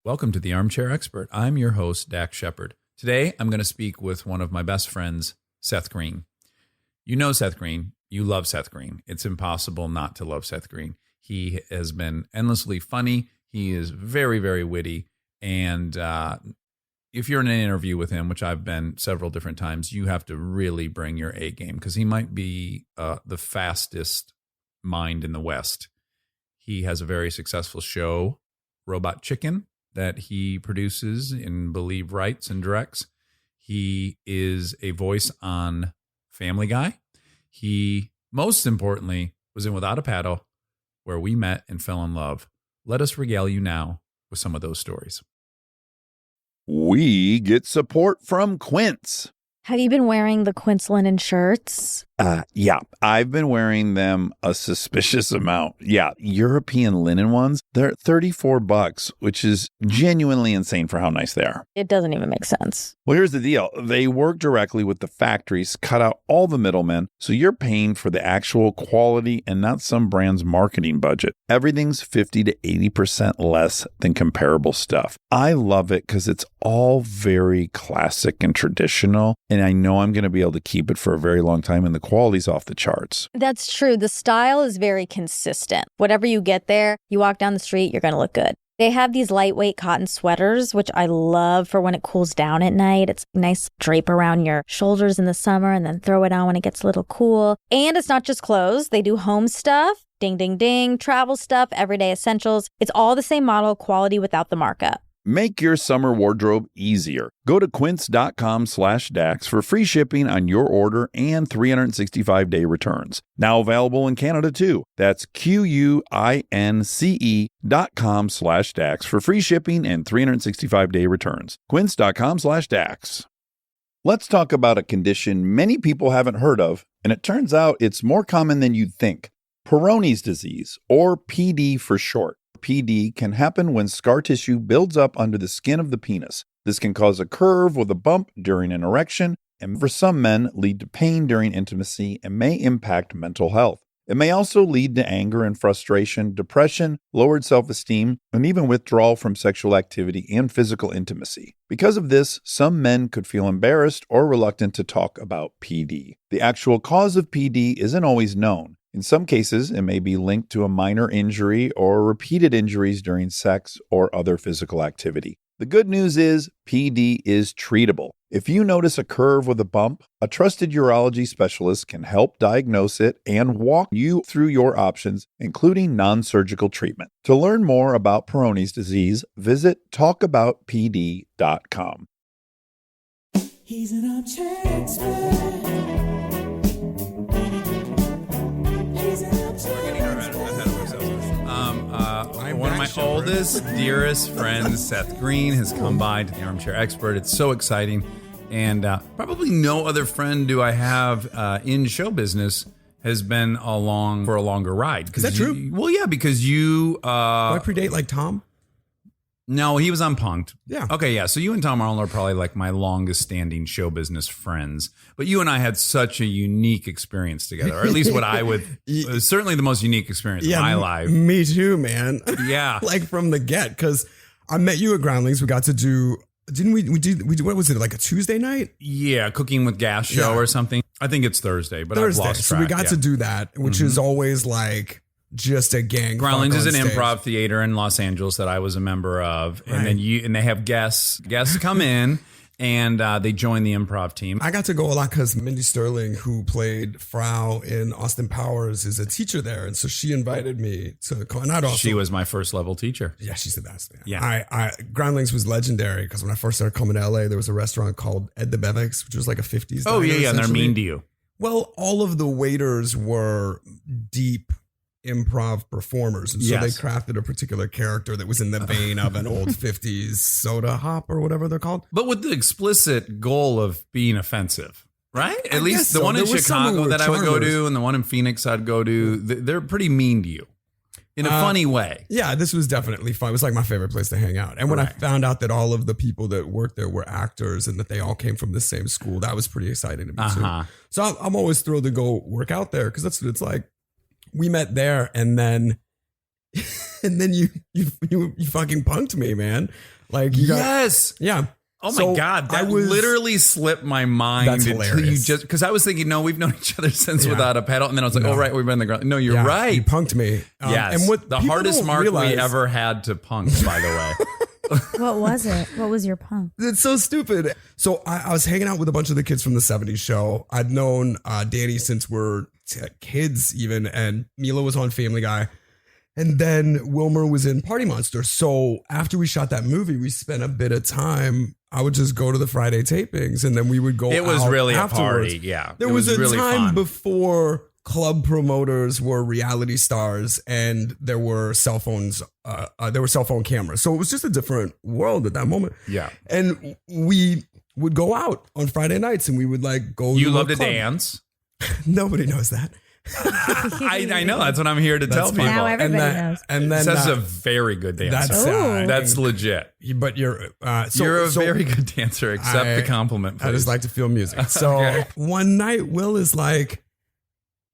Welcome to the Armchair Expert. I'm your host, Dax Shepard. Today, I'm going to speak with one of my best friends, Seth Green. You know Seth Green. You love Seth Green. It's impossible not to love Seth Green. He has been endlessly funny. He is very, very witty. And if you're in an interview with him, which I've been several different times, you have to really bring your A game because he might be the fastest mind in the West. He has a very successful show, Robot Chicken, that he produces and believe writes and directs. He is a voice on Family Guy. He, most importantly, was in Without a Paddle, where we met and fell in love. Let us regale you now with some of those stories. We get support from Quince. Have you been wearing the Quince linen shirts? Yeah, I've been wearing them a suspicious amount. Yeah, European linen ones, they're $34, which is genuinely insane for how nice they are. It doesn't even make sense. Well, here's the deal. They work directly with the factories, cut out all the middlemen, so you're paying for the actual quality and not some brand's marketing budget. Everything's 50 to 80% less than comparable stuff. I love it because it's all very classic and traditional, and I know I'm going to be able to keep it for a very long time, and the quality's off the charts. That's true. The style is very consistent. Whatever you get there, you walk down the street, you're going to look good. They have these lightweight cotton sweaters, which I love for when it cools down at night. It's nice drape around your shoulders in the summer and then throw it on when it gets a little cool. And it's not just clothes. They do home stuff, ding, ding, ding, travel stuff, everyday essentials. It's all the same model, quality without the markup. Make your summer wardrobe easier. Go to quince.com/Dax for free shipping on your order and 365-day returns. Now available in Canada too. That's QUINCE.com/Dax for free shipping and 365-day returns. Quince.com/Dax. Let's talk about a condition many people haven't heard of, and it turns out it's more common than you'd think. Peyronie's disease, or PD for short. PD can happen when scar tissue builds up under the skin of the penis. This can cause a curve with a bump during an erection, and for some men, lead to pain during intimacy and may impact mental health. It may also lead to anger and frustration, depression, lowered self-esteem, and even withdrawal from sexual activity and physical intimacy. Because of this, some men could feel embarrassed or reluctant to talk about PD. The actual cause of PD isn't always known. In some cases, it may be linked to a minor injury or repeated injuries during sex or other physical activity. The good news is PD is treatable. If you notice a curve with a bump, a trusted urology specialist can help diagnose it and walk you through your options, including non-surgical treatment. To learn more about Peyronie's disease, visit talkaboutpd.com. He's an armchair expert. One of my oldest, dearest friends, Seth Green, has come by to the Armchair Expert. It's so exciting. And probably no other friend do I have in show business has been along for a longer ride. Is that true? Well, yeah, because you... Do I predate like Tom? No, he was on Punk'd. Yeah. Okay, yeah. So you and Tom Arnold are probably like my longest standing show business friends. But you and I had such a unique experience together, or at least what I would, certainly the most unique experience of my life. Me too, man. Yeah. Like from the get, because I met you at Groundlings. We got to do, didn't we do, what was it, like a Tuesday night? Yeah, Cooking with Gas show or something. I think it's Thursday, but I've lost track. So we got to do that, which is always like just a gang. Groundlings is an improv theater in Los Angeles that I was a member of. And then they have guests come in and they join the improv team. I got to go a lot because Mindy Sterling, who played Frau in Austin Powers, is a teacher there. And so she invited me to go. And She was my first level teacher. Yeah, she's the best. Man. Yeah. Groundlings was legendary because when I first started coming to LA, there was a restaurant called Ed the Bevics, which was like a 50s. Oh, diner, yeah. And they're mean to you. Well, all of the waiters were deep improv performers. And so they crafted a particular character that was in the vein of an old 50s soda hop or whatever they're called. But with the explicit goal of being offensive, right? At least the one in Chicago that I would go to and the one in Phoenix I'd go to, they're pretty mean to you. In a funny way. Yeah, this was definitely fun. It was like my favorite place to hang out. And when I found out that all of the people that worked there were actors and that they all came from the same school, that was pretty exciting to me too. So I'm always thrilled to go work out there because that's what it's like. We met there and then And then you fucking punked me, man. Like you got, yes. yeah. Oh my So God. That I was- literally slipped my mind. That's until hilarious. you because I was thinking, no, we've known each other since Yeah. without a pedal. And then I was like, No. oh, right. We've been on the ground. No, you're Yeah, right. You punked me. Yes. And what the people hardest don't mark realize- we ever had to punk, by the way. What was it? What was your punk? It's so stupid. So I was hanging out with a bunch of the kids from the 70s show. I'd known Danny since we're kids even, and Mila was on Family Guy. And then Wilmer was in Party Monster. So after we shot that movie, we spent a bit of time. I would just go to the Friday tapings, and then we would go It was out really afterwards. a party. Yeah. There It was a really time fun. before club promoters were reality stars and there were cell phones, there were cell phone cameras. So it was just a different world at that moment. Yeah. And we would go out on Friday nights and we would like go. You to love a to club. dance. Nobody knows that. I know. That's what I'm here to tell That's people. Now everybody knows. And then Seth's a very good dancer. that's That's legit. but you're You're a very good dancer. Accept the compliment, please. I just like to feel music. So one night, Will is like,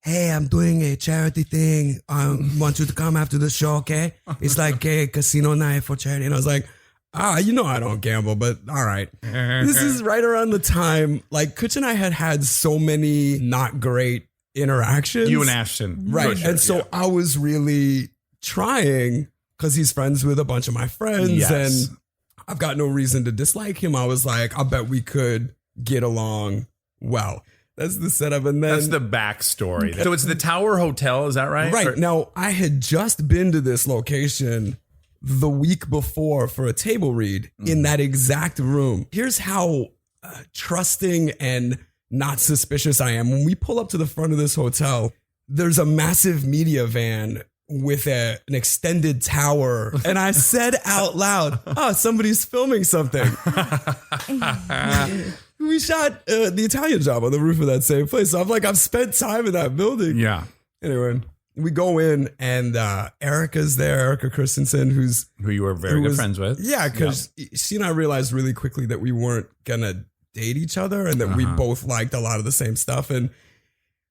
"Hey, I'm doing a charity thing. I want you to come after the show, okay? It's like a casino night for charity." And I was like, you know I don't gamble, but all right. This is right around the time, like, Kutch and I had so many not great interactions. You and Ashton. Right. For sure, And so yeah. I was really trying because he's friends with a bunch of my friends Yes. and I've got no reason to dislike him. I was like, I bet we could get along well. That's the setup. And then That's the backstory. So it's the Tower Hotel, is that right? right Or- now, I had just been to this location the week before for a table read in that exact room. Here's how trusting and not suspicious I am. When we pull up to the front of this hotel, there's a massive media van with an extended tower. And I said out loud, "Oh, somebody's filming something." We shot the Italian Job on the roof of that same place. So I'm like, I've spent time in that building. Yeah. Anyway, we go in and Erica's there, Erica Christensen, Who you were very who good was- friends with. Yeah, because she and I realized really quickly that we weren't gonna date each other and that we both liked a lot of the same stuff. And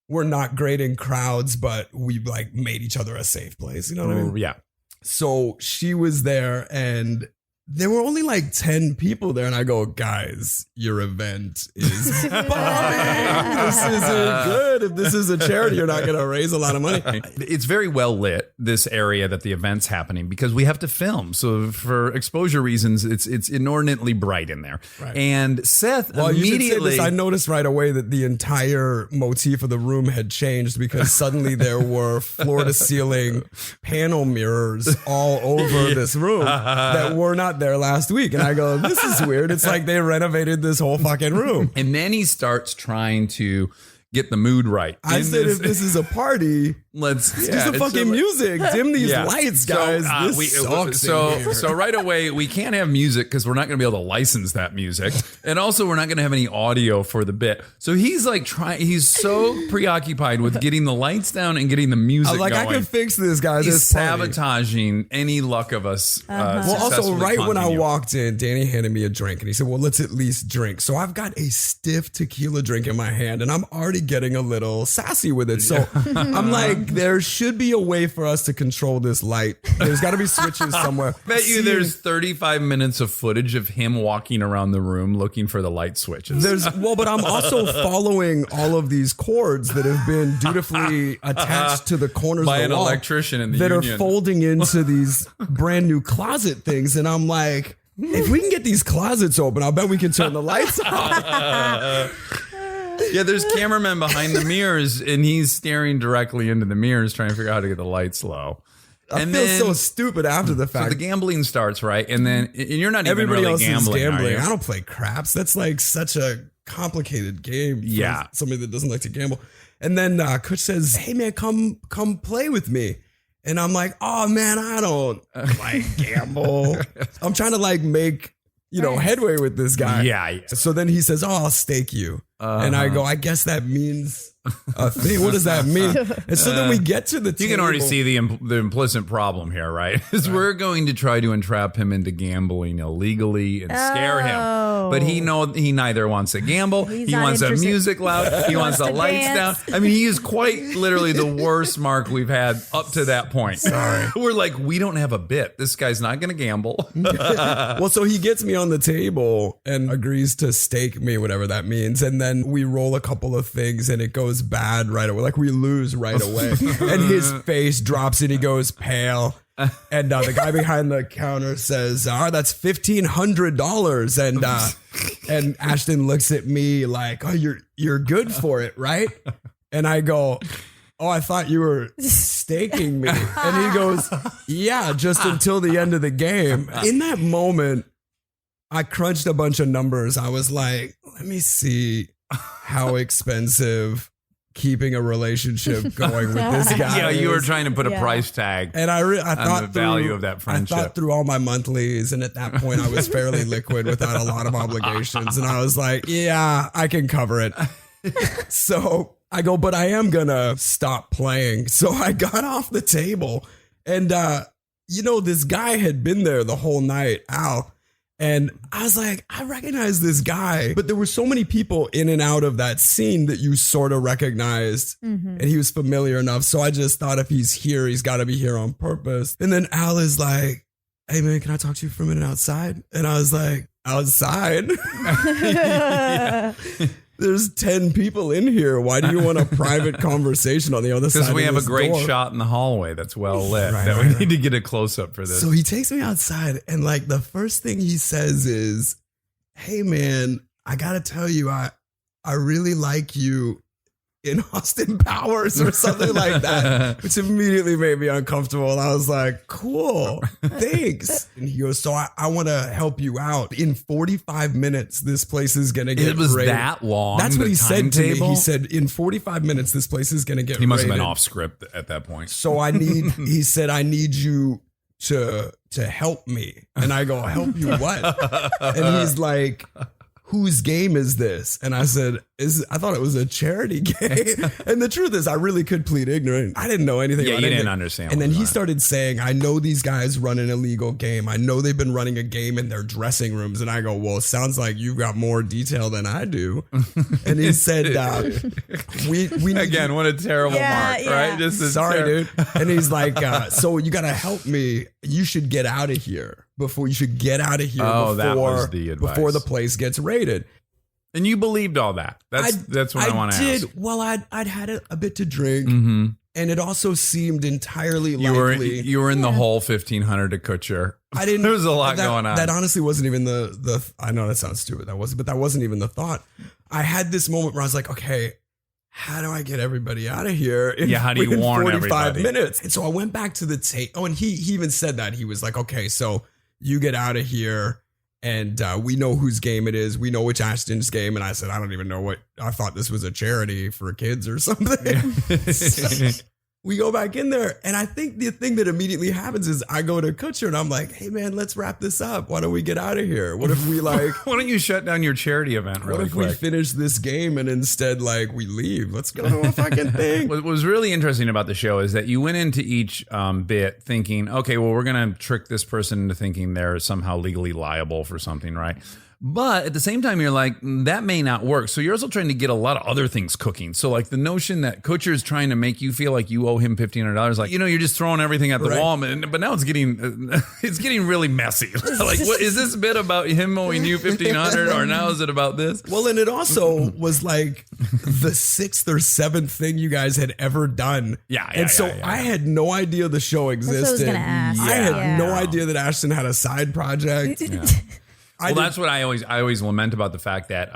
we're not great in crowds, but we like made each other a safe place. You know what I mean? Yeah. So she was there and there were only like 10 people there. And I go, "Guys, your event is bombing. This isn't good. If this is a charity, you're not going to raise a lot of money." It's very well lit, this area that the event's happening, because we have to film. So for exposure reasons, it's inordinately bright in there. Right. And Seth Well, you should say immediately this. I noticed right away that the entire motif of the room had changed because suddenly there were floor to ceiling panel mirrors all over this room that were not there last week. And I go, "This is weird. It's like they renovated this whole fucking room." And then he starts trying to get the mood right. I In said, if this is a party, let's use the fucking music. Dim these lights, guys. This sucks in here. So right away, we can't have music because we're not going to be able to license that music. And also, we're not going to have any audio for the bit. So he's like he's so preoccupied with getting the lights down and getting the music I'm like, going. I can fix this, guys. He's This party. sabotaging any luck of us. Well, also, successfully right when I continue. walked in, Danny handed me a drink and he said, "Well, let's at least drink." So I've got a stiff tequila drink in my hand and I'm already getting a little sassy with it. So I'm like, there should be a way for us to control this light. There's got to be switches somewhere. Bet you there's 35 minutes of footage of him walking around the room looking for the light switches. But I'm also following all of these cords that have been dutifully attached to the corners By of an the wall electrician in the that union. are folding into these brand new closet things. And I'm like, if we can get these closets open, I'll bet we can turn the lights on. Yeah, there's cameramen behind the mirrors, and he's staring directly into the mirrors, trying to figure out how to get the lights low. I feel so stupid after the fact. So the gambling starts, right? And then and you're not Everybody even else really is gambling. gambling. Are you? I don't play craps. That's like such a complicated game. For Yeah. somebody that doesn't like to gamble. And then Kutch says, "Hey man, come play with me." And I'm like, "Oh man, I don't like gamble." I'm trying to like make headway with this guy. Yeah. So then he says, "Oh, I'll stake you." And I go, I guess that means a thing. What does that mean? And so then we get to the table. You can already see the implicit problem here, right? Is we're going to try to entrap him into gambling illegally and scare him. But he neither wants to gamble. He's he not wants the interested. music loud. He wants the to lights dance. down. I mean, he is quite literally the worst Mark we've had up to that point. Sorry. We're like, we don't have a bit. This guy's not going to gamble. Well, so he gets me on the table and agrees to stake me, whatever that means. And then we roll a couple of things and it goes bad right away. Like we lose right away. And his face drops and he goes pale. And the guy behind the counter says, that's $1,500. And Ashton looks at me like, oh, you're good for it, right? And I go, oh, I thought you were staking me. And he goes, yeah, just until the end of the game. In that moment, I crunched a bunch of numbers. I was like, let me see how expensive keeping a relationship going with this guy. Yeah, you were is. trying to put a price tag And I on thought the value of that friendship. I thought through all my monthlies, and at that point, I was fairly liquid without a lot of obligations. And I was like, yeah, I can cover it. So I go, but I am gonna stop playing. So I got off the table, and this guy had been there the whole night, Al. And I was like, I recognize this guy, but there were so many people in and out of that scene that you sort of recognized, and he was familiar enough. So I just thought if he's here, he's got to be here on purpose. And then Al is like, hey man, can I talk to you for a minute outside? And I was like, outside? There's 10 people in here. Why do you want a private conversation on the other side? Because we of have a this great door? shot in the hallway that's well lit Right, that right, we right. need to get a close up for this. So he takes me outside, and like the first thing he says is, hey man, I gotta tell you, I really like you in Austin Powers or something like that, which immediately made me uncomfortable. And I was like, cool, thanks. And he goes, so I want to help you out. In 45 minutes, this place is going to get It was raided. that long. That's what the he said to me. timetable? He said, in 45 minutes, this place is going to get He must have raided. been off script at that point. So he said, I need you to help me. And I go, help you what? And he's like, whose game is this? And I said, I thought it was a charity game. And the truth is, I really could plead ignorant. I didn't know anything Yeah, about you anything. didn't understand And what then was he on it. started saying, I know these guys run an illegal game. I know they've been running a game in their dressing rooms. And I go, well, it sounds like you've got more detail than I do. And he said, we need Again, what a terrible mark, right? Just a sorry, dude. And he's like, so you got to help me. You should get out of here before Oh, that was the advice. before the place gets raided. And you believed all that. That's what I want to ask. Well, I'd had a bit to drink, Mm-hmm. and it also seemed entirely You likely. were in the whole 1,500 to Kutcher. I didn't. There was a lot that, going on. That honestly wasn't even the. I know that sounds stupid. But that wasn't even the thought. I had this moment where I was like, okay, how do I get everybody out of here? How do you in warn 45 everybody? minutes? And so I went back to the tape. Oh, and he even said that. He was like, okay, so you get out of here, and we know whose game it is. We know which Ashton's game. And I said, I don't even know what. I thought this was a charity for kids or something. We go back in there, and I think the thing that immediately happens is I go to Kutcher, and I'm like, hey, man, let's wrap this up. Why don't we get out of here? What if we Why don't you shut down your charity event what really if we quick? finish this game and instead we leave? Let's go to a fucking thing. What was really interesting about the show is that you went into each bit thinking, okay, well, we're going to trick this person into thinking they're somehow legally liable for something, right? But at the same time, you're like, that may not work. So you're also trying to get a lot of other things cooking. So like the notion that Kutcher is trying to make you feel like you owe him $1,500, like, you're just throwing everything at the Right. wall. But now it's getting really messy. Like, what is this bit about him owing you $1,500, or now is it about this? Well, and it also was like the 6th or 7th thing you guys had ever done. And so I had no idea the show existed. That's what I was gonna ask. I had Yeah. no idea that Ashton had a side project. Well, that's what I always lament about the fact that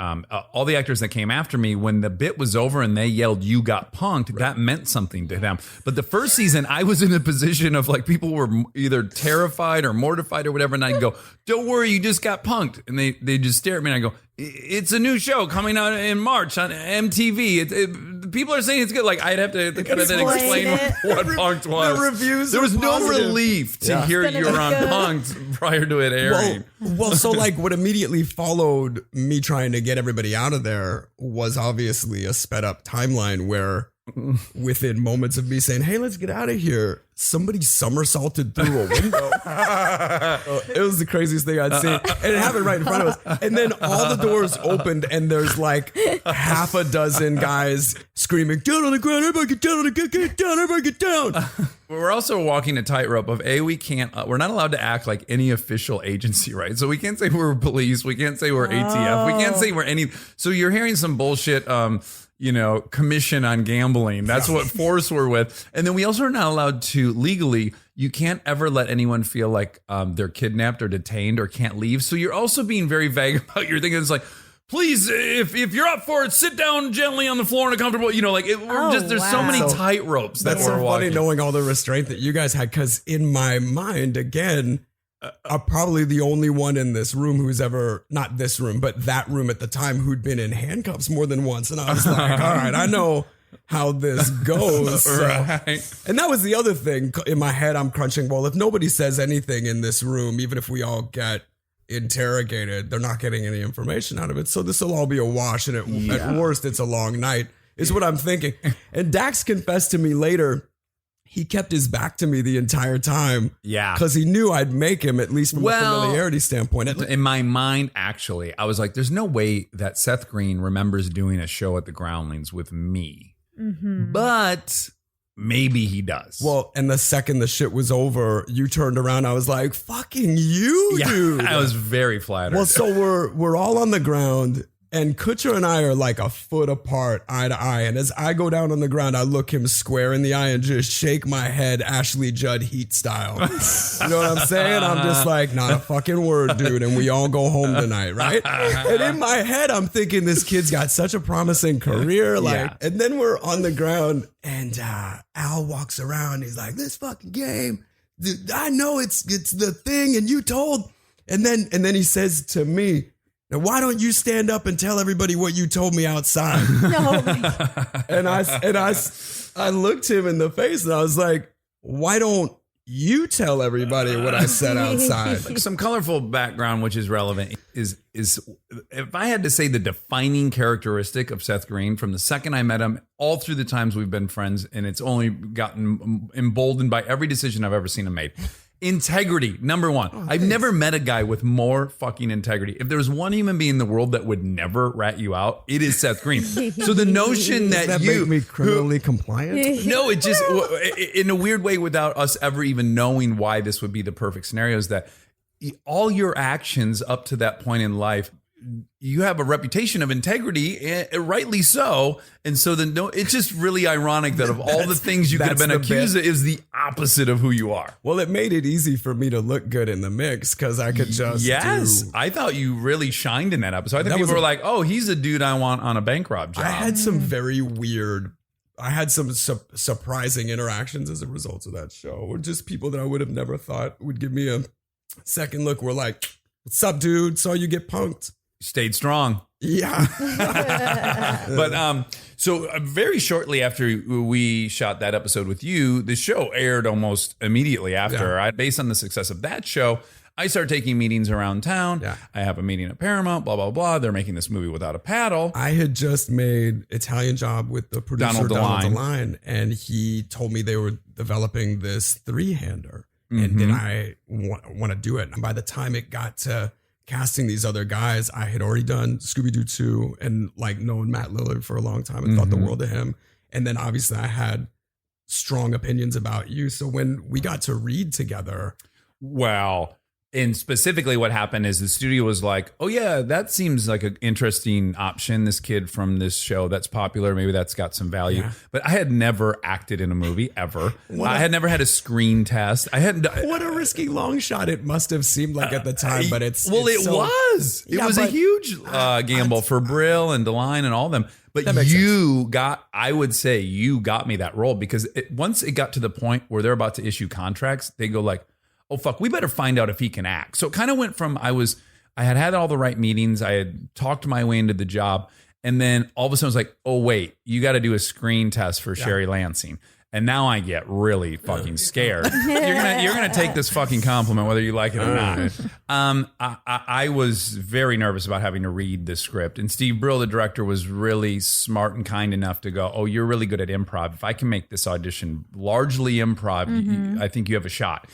all the actors that came after me, when the bit was over and they yelled, "You got punked," that meant something to them. But the first season, I was in a position of like people were either terrified or mortified or whatever, and I'd go, "Don't worry, you just got punked," and they just stare at me, and I go, "It's a new show coming out in March on MTV. people are saying it's good. Like I'd have to kind of then Explain explain what Punked was. The reviews there was are no positive. relief to Yeah. hear It's you gonna were be on good. Punked prior to it airing. Well, so like what immediately followed me trying to get everybody out of there was obviously a sped up timeline where within moments of me saying, hey, let's get out of here, somebody somersaulted through a window. It was the craziest thing I'd seen. And it happened right in front of us. And then all the doors opened and there's like half a dozen guys screaming, down on the ground, everybody get down, get down, everybody get down. We're also walking a tightrope of we can't, we're not allowed to act like any official agency, right? So we can't say we're police, we can't say we're ATF, we can't say we're any. So you're hearing some bullshit, commission on gambling. That's what force we're with. And then we also are not allowed to legally. You can't ever let anyone feel like they're kidnapped or detained or can't leave. So you're also being very vague about your thing. It's like, please, if you're up for it, sit down gently on the floor in a comfortable, there's so many tightropes that That's we're so walking. funny knowing all the restraint that you guys had, because in my mind, again, I'm probably the only one in this room who's ever, not this room, but that room at the time, who'd been in handcuffs more than once. And I was like, all right, I know how this goes. So- Right. And that was the other thing in my head. I'm crunching, well, if nobody says anything in this room, even if we all get interrogated, they're not getting any information out of it. So this will all be a wash. And at worst, it's a long night, is what I'm thinking. And Dax confessed to me later, he kept his back to me the entire time. Yeah. Because he knew I'd make him, at least from a familiarity standpoint. In my mind, actually, I was like, there's no way that Seth Green remembers doing a show at the Groundlings with me. Mm-hmm. But maybe he does. Well, and the second the shit was over, you turned around. I was like, fucking you, dude. I was very flattered. Well, so we're all on the ground. And Kutcher and I are like a foot apart, eye to eye. And as I go down on the ground, I look him square in the eye and just shake my head, Ashley Judd Heat style. You know what I'm saying? I'm just like, not a fucking word, dude. And we all go home tonight, right? And in my head, I'm thinking this kid's got such a promising career. And then we're on the ground and Al walks around. He's like, this fucking game, I know it's the thing. And you told. And then he says to me, now, why don't you stand up and tell everybody what you told me outside? No. And I looked him in the face and I was like, why don't you tell everybody what I said outside? some colorful background, which is relevant, is if I had to say the defining characteristic of Seth Green from the second I met him, all through the times we've been friends, and it's only gotten emboldened by every decision I've ever seen him make. Integrity, number one. I've never met a guy with more fucking integrity. If there's one human being in the world that would never rat you out, it is Seth Green. So the notion that Does that make me criminally compliant? No, it just, in a weird way, without us ever even knowing why this would be the perfect scenario, is that all your actions up to that point in life, you have a reputation of integrity, and rightly so. And so it's just really ironic that of all the things you could have been accused of, is the opposite of who you are. Well, it made it easy for me to look good in the mix because I could just do. I thought you really shined in that episode. I think people were like, oh, he's a dude I want on a bank rob job. I had some very weird, surprising interactions as a result of that show. Or just people that I would have never thought would give me a second look. Were like, what's up, dude? Saw you get punked. Stayed strong. Yeah. But so very shortly after we shot that episode with you, the show aired almost immediately after. Yeah. Based on the success of that show, I started taking meetings around town. Yeah. I have a meeting at Paramount, blah, blah, blah. They're making this movie without a paddle. I had just made Italian Job with the producer Donald DeLine, and he told me they were developing this 3-hander. And did I want to do it? And by the time it got to casting these other guys, I had already done Scooby-Doo 2 and like known Matt Lillard for a long time and thought the world of him. And then obviously I had strong opinions about you. So when we got to read together. Wow. And specifically what happened is the studio was like, oh yeah, that seems like an interesting option. This kid from this show that's popular, maybe that's got some value. Yeah. But I had never acted in a movie ever. I had never had a screen test. What a risky long shot it must have seemed like at the time, but it was. It was a huge gamble for Brill and DeLine and all of them. But I would say you got me that role because once it got to the point where they're about to issue contracts, they go like, oh, fuck, we better find out if he can act. So it kind of went from I had all the right meetings. I had talked my way into the job. And then all of a sudden it's like, oh, wait, you got to do a screen test for Sherry Lansing. And now I get really fucking scared. You're gonna take this fucking compliment whether you like it or not. I was very nervous about having to read the script, and Steve Brill, the director, was really smart and kind enough to go, "Oh, you're really good at improv. If I can make this audition largely improv, I think you have a shot."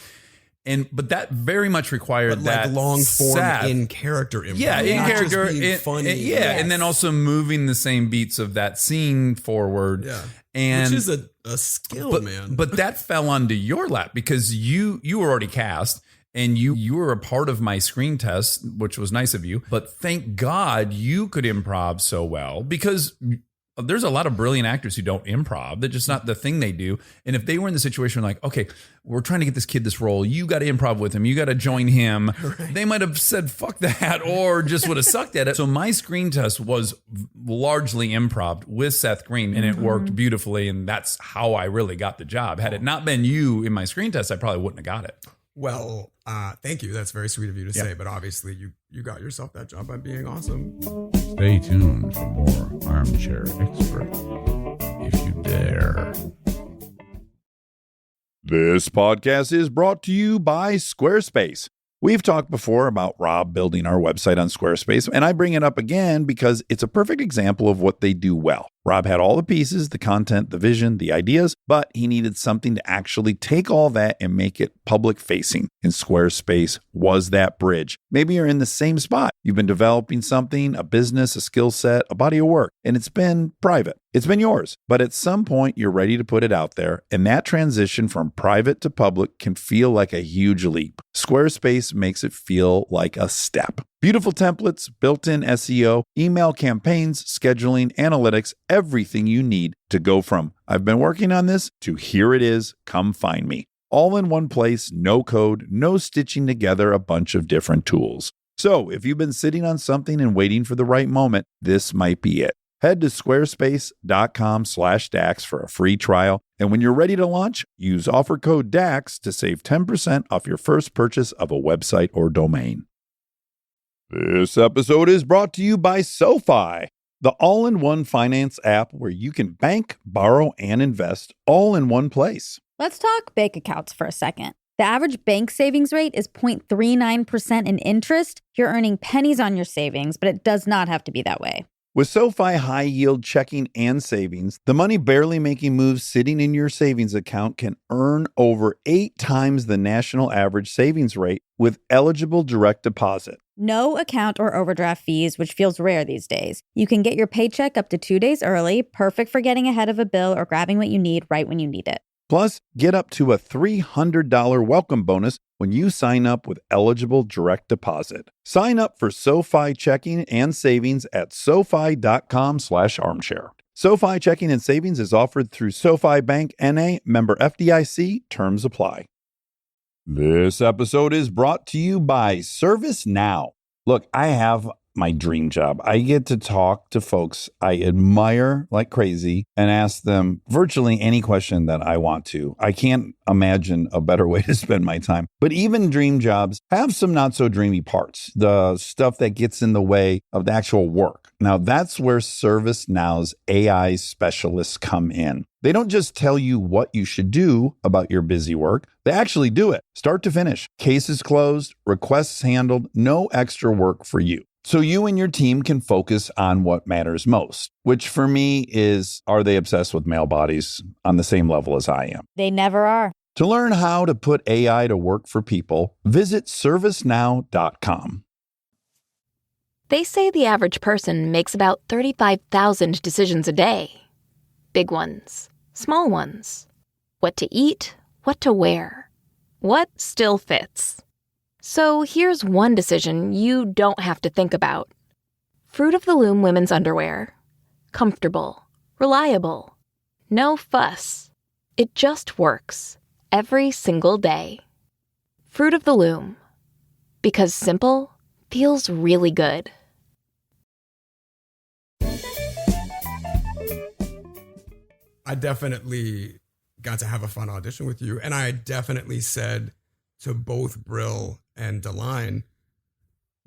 But that very much required that long form Seth, in character improv. Yeah, in not character, just being funny. and then also moving the same beats of that scene forward. Yeah. And which is a skill, man. But that fell onto your lap because you were already cast and you were a part of my screen test, which was nice of you. But thank God you could improv so well, because there's a lot of brilliant actors who don't improv. That's just not the thing they do. And if they were in the situation like, okay, we're trying to get this kid this role, you got to improv with him, you got to join him. Right. They might have said, fuck that, or just would have sucked at it. So my screen test was largely improv with Seth Green, and it worked beautifully. And that's how I really got the job. Had it not been you in my screen test, I probably wouldn't have got it. Well, thank you. That's very sweet of you to say. But obviously, you got yourself that job by being awesome. Stay tuned for more Armchair Expert, if you dare. This podcast is brought to you by Squarespace. We've talked before about Rob building our website on Squarespace, and I bring it up again because it's a perfect example of what they do well. Rob had all the pieces, the content, the vision, the ideas, but he needed something to actually take all that and make it public facing. And Squarespace was that bridge. Maybe you're in the same spot. You've been developing something, a business, a skill set, a body of work, and it's been private. It's been yours. But at some point, you're ready to put it out there, and that transition from private to public can feel like a huge leap. Squarespace makes it feel like a step. Beautiful templates, built-in SEO, email campaigns, scheduling, analytics, everything you need to go from I've been working on this to here it is, come find me. All in one place, no code, no stitching together a bunch of different tools. So if you've been sitting on something and waiting for the right moment, this might be it. Head to squarespace.com/DAX for a free trial. And when you're ready to launch, use offer code DAX to save 10% off your first purchase of a website or domain. This episode is brought to you by SoFi, the all-in-one finance app where you can bank, borrow, and invest all in one place. Let's talk bank accounts for a second. The average bank savings rate is 0.39% in interest. You're earning pennies on your savings, but it does not have to be that way. With SoFi high-yield checking and savings, the money barely making moves sitting in your savings account can earn over 8 times the national average savings rate with eligible direct deposit. No account or overdraft fees, which feels rare these days. You can get your paycheck up to 2 days early, perfect for getting ahead of a bill or grabbing what you need right when you need it. Plus, get up to a $300 welcome bonus when you sign up with eligible direct deposit. Sign up for SoFi checking and savings at SoFi.com/armchair. SoFi checking and savings is offered through SoFi Bank N.A., member FDIC. Terms apply. This episode is brought to you by ServiceNow. Look, I have my dream job. I get to talk to folks I admire like crazy and ask them virtually any question that I want to. I can't imagine a better way to spend my time. But even dream jobs have some not so dreamy parts, the stuff that gets in the way of the actual work. Now, that's where ServiceNow's AI specialists come in. They don't just tell you what you should do about your busy work. They actually do it, start to finish. Cases closed, requests handled, no extra work for you. So you and your team can focus on what matters most, which for me is, are they obsessed with male bodies on the same level as I am? They never are. To learn how to put AI to work for people, visit servicenow.com. They say the average person makes about 35,000 decisions a day. Big ones, small ones. What to eat, what to wear. What still fits. So here's one decision you don't have to think about. Fruit of the Loom women's underwear. Comfortable, reliable, no fuss. It just works every single day. Fruit of the Loom. Because simple feels really good. I definitely got to have a fun audition with you. And I definitely said to both Brill and Deline,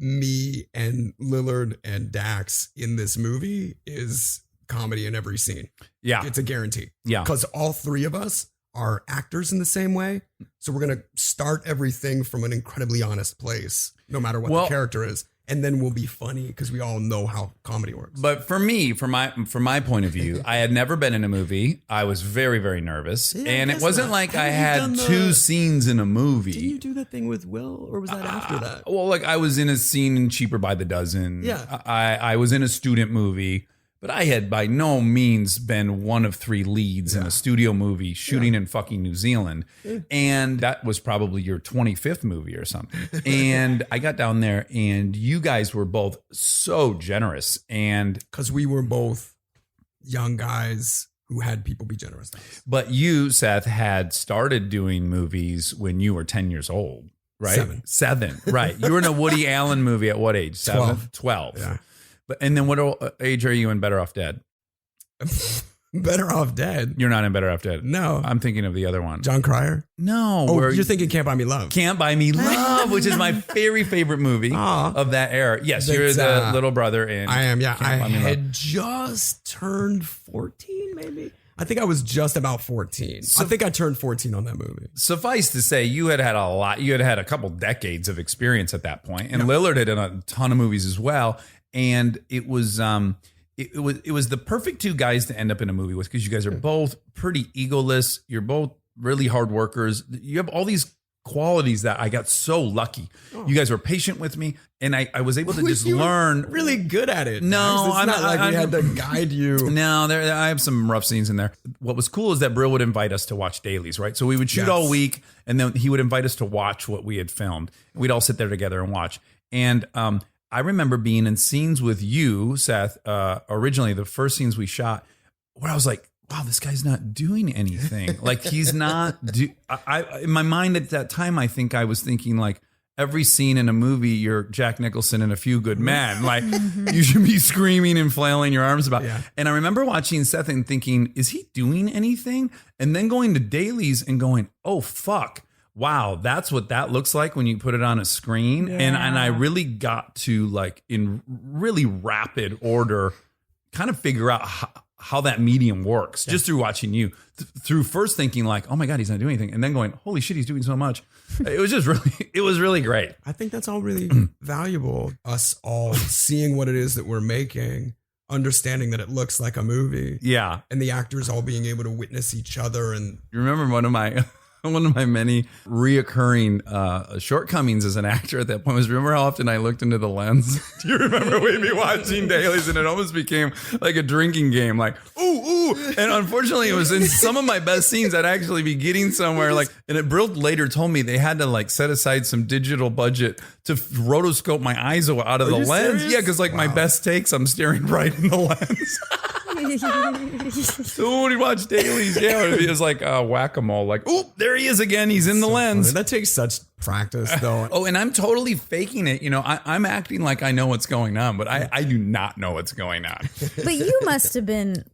me and Lillard and Dax in this movie is comedy in every scene. Yeah. It's a guarantee. Yeah. Because all three of us are actors in the same way. So we're going to start everything from an incredibly honest place, no matter what the character is. And then we'll be funny because we all know how comedy works. But for me, from my point of view, I had never been in a movie. I was very, very nervous. Yeah, and it wasn't like I had done two scenes in a movie. Didn't you do that thing with Will, or was that after that? Well, like I was in a scene in Cheaper by the Dozen. Yeah. I was in a student movie, but I had by no means been one of three leads in a studio movie shooting in fucking New Zealand. And that was probably your 25th movie or something. And I got down there and you guys were both so generous. And Because we were both young guys who had people be generous to us. but you, Seth, had started doing movies when you were 10 years old, right? Seven, right. You were in a Woody Allen movie at what age? 12. Yeah. But and then what age are you in Better Off Dead? Better Off Dead. You're not in Better Off Dead. No. I'm thinking of the other one. John Cryer. No. Oh, where you're thinking Can't Buy Me Love. Can't Buy Me Love, which is my very favorite movie of that era. Yes, you're the little brother in I am, yeah. Can't I Buy Me Love. had just turned 14, maybe. I think I was just about 14. I think I turned 14 on that movie. Suffice to say, you had a lot. You had a couple decades of experience at that point, and Lillard had done a ton of movies as well. And it was it was the perfect two guys to end up in a movie with, because you guys are both pretty egoless. You're both really hard workers. You have all these qualities that I got so lucky. You guys were patient with me, and I was able to just learn. Really good at it. No, it's not like we had to guide you. No, I have some rough scenes in there. What was cool is that Brill would invite us to watch dailies, right? So we would shoot all week, and then he would invite us to watch what we had filmed. We'd all sit there together and watch. And I remember being in scenes with you, Seth, originally the first scenes we shot, where I was like, wow, this guy's not doing anything. Like he's not, in my mind at that time, I think I was thinking like, every scene in a movie, you're Jack Nicholson in A Few Good Men. Like you should be screaming and flailing your arms about. Yeah. And I remember watching Seth and thinking, is he doing anything? And then going to dailies and going, oh, fuck. Wow, that's what that looks like when you put it on a screen. Yeah. And I really got to, like, in really rapid order, kind of figure out how that medium works just through watching you, through first thinking like, oh my God, he's not doing anything. And then going, holy shit, he's doing so much. It was just it was really great. I think that's all really valuable. Us all seeing what it is that we're making, understanding that it looks like a movie. Yeah. And the actors all being able to witness each other. And You remember one of my many reoccurring shortcomings as an actor at that point was, remember how often I looked into the lens? Do you remember we'd be watching dailies and it almost became like a drinking game, like, ooh. And unfortunately it was in some of my best scenes I'd actually be getting somewhere like, and Brill later told me they had to like set aside some digital budget to rotoscope my eyes out of the you lens. serious? Yeah, because like my best takes, I'm staring right in the lens. So when we watch dailies, it was like whack-a-mole, like, oh, there he is again. He's in the lens. that takes such practice, though. Oh, and I'm totally faking it. You know, I'm acting like I know what's going on, but I do not know what's going on. But you must have been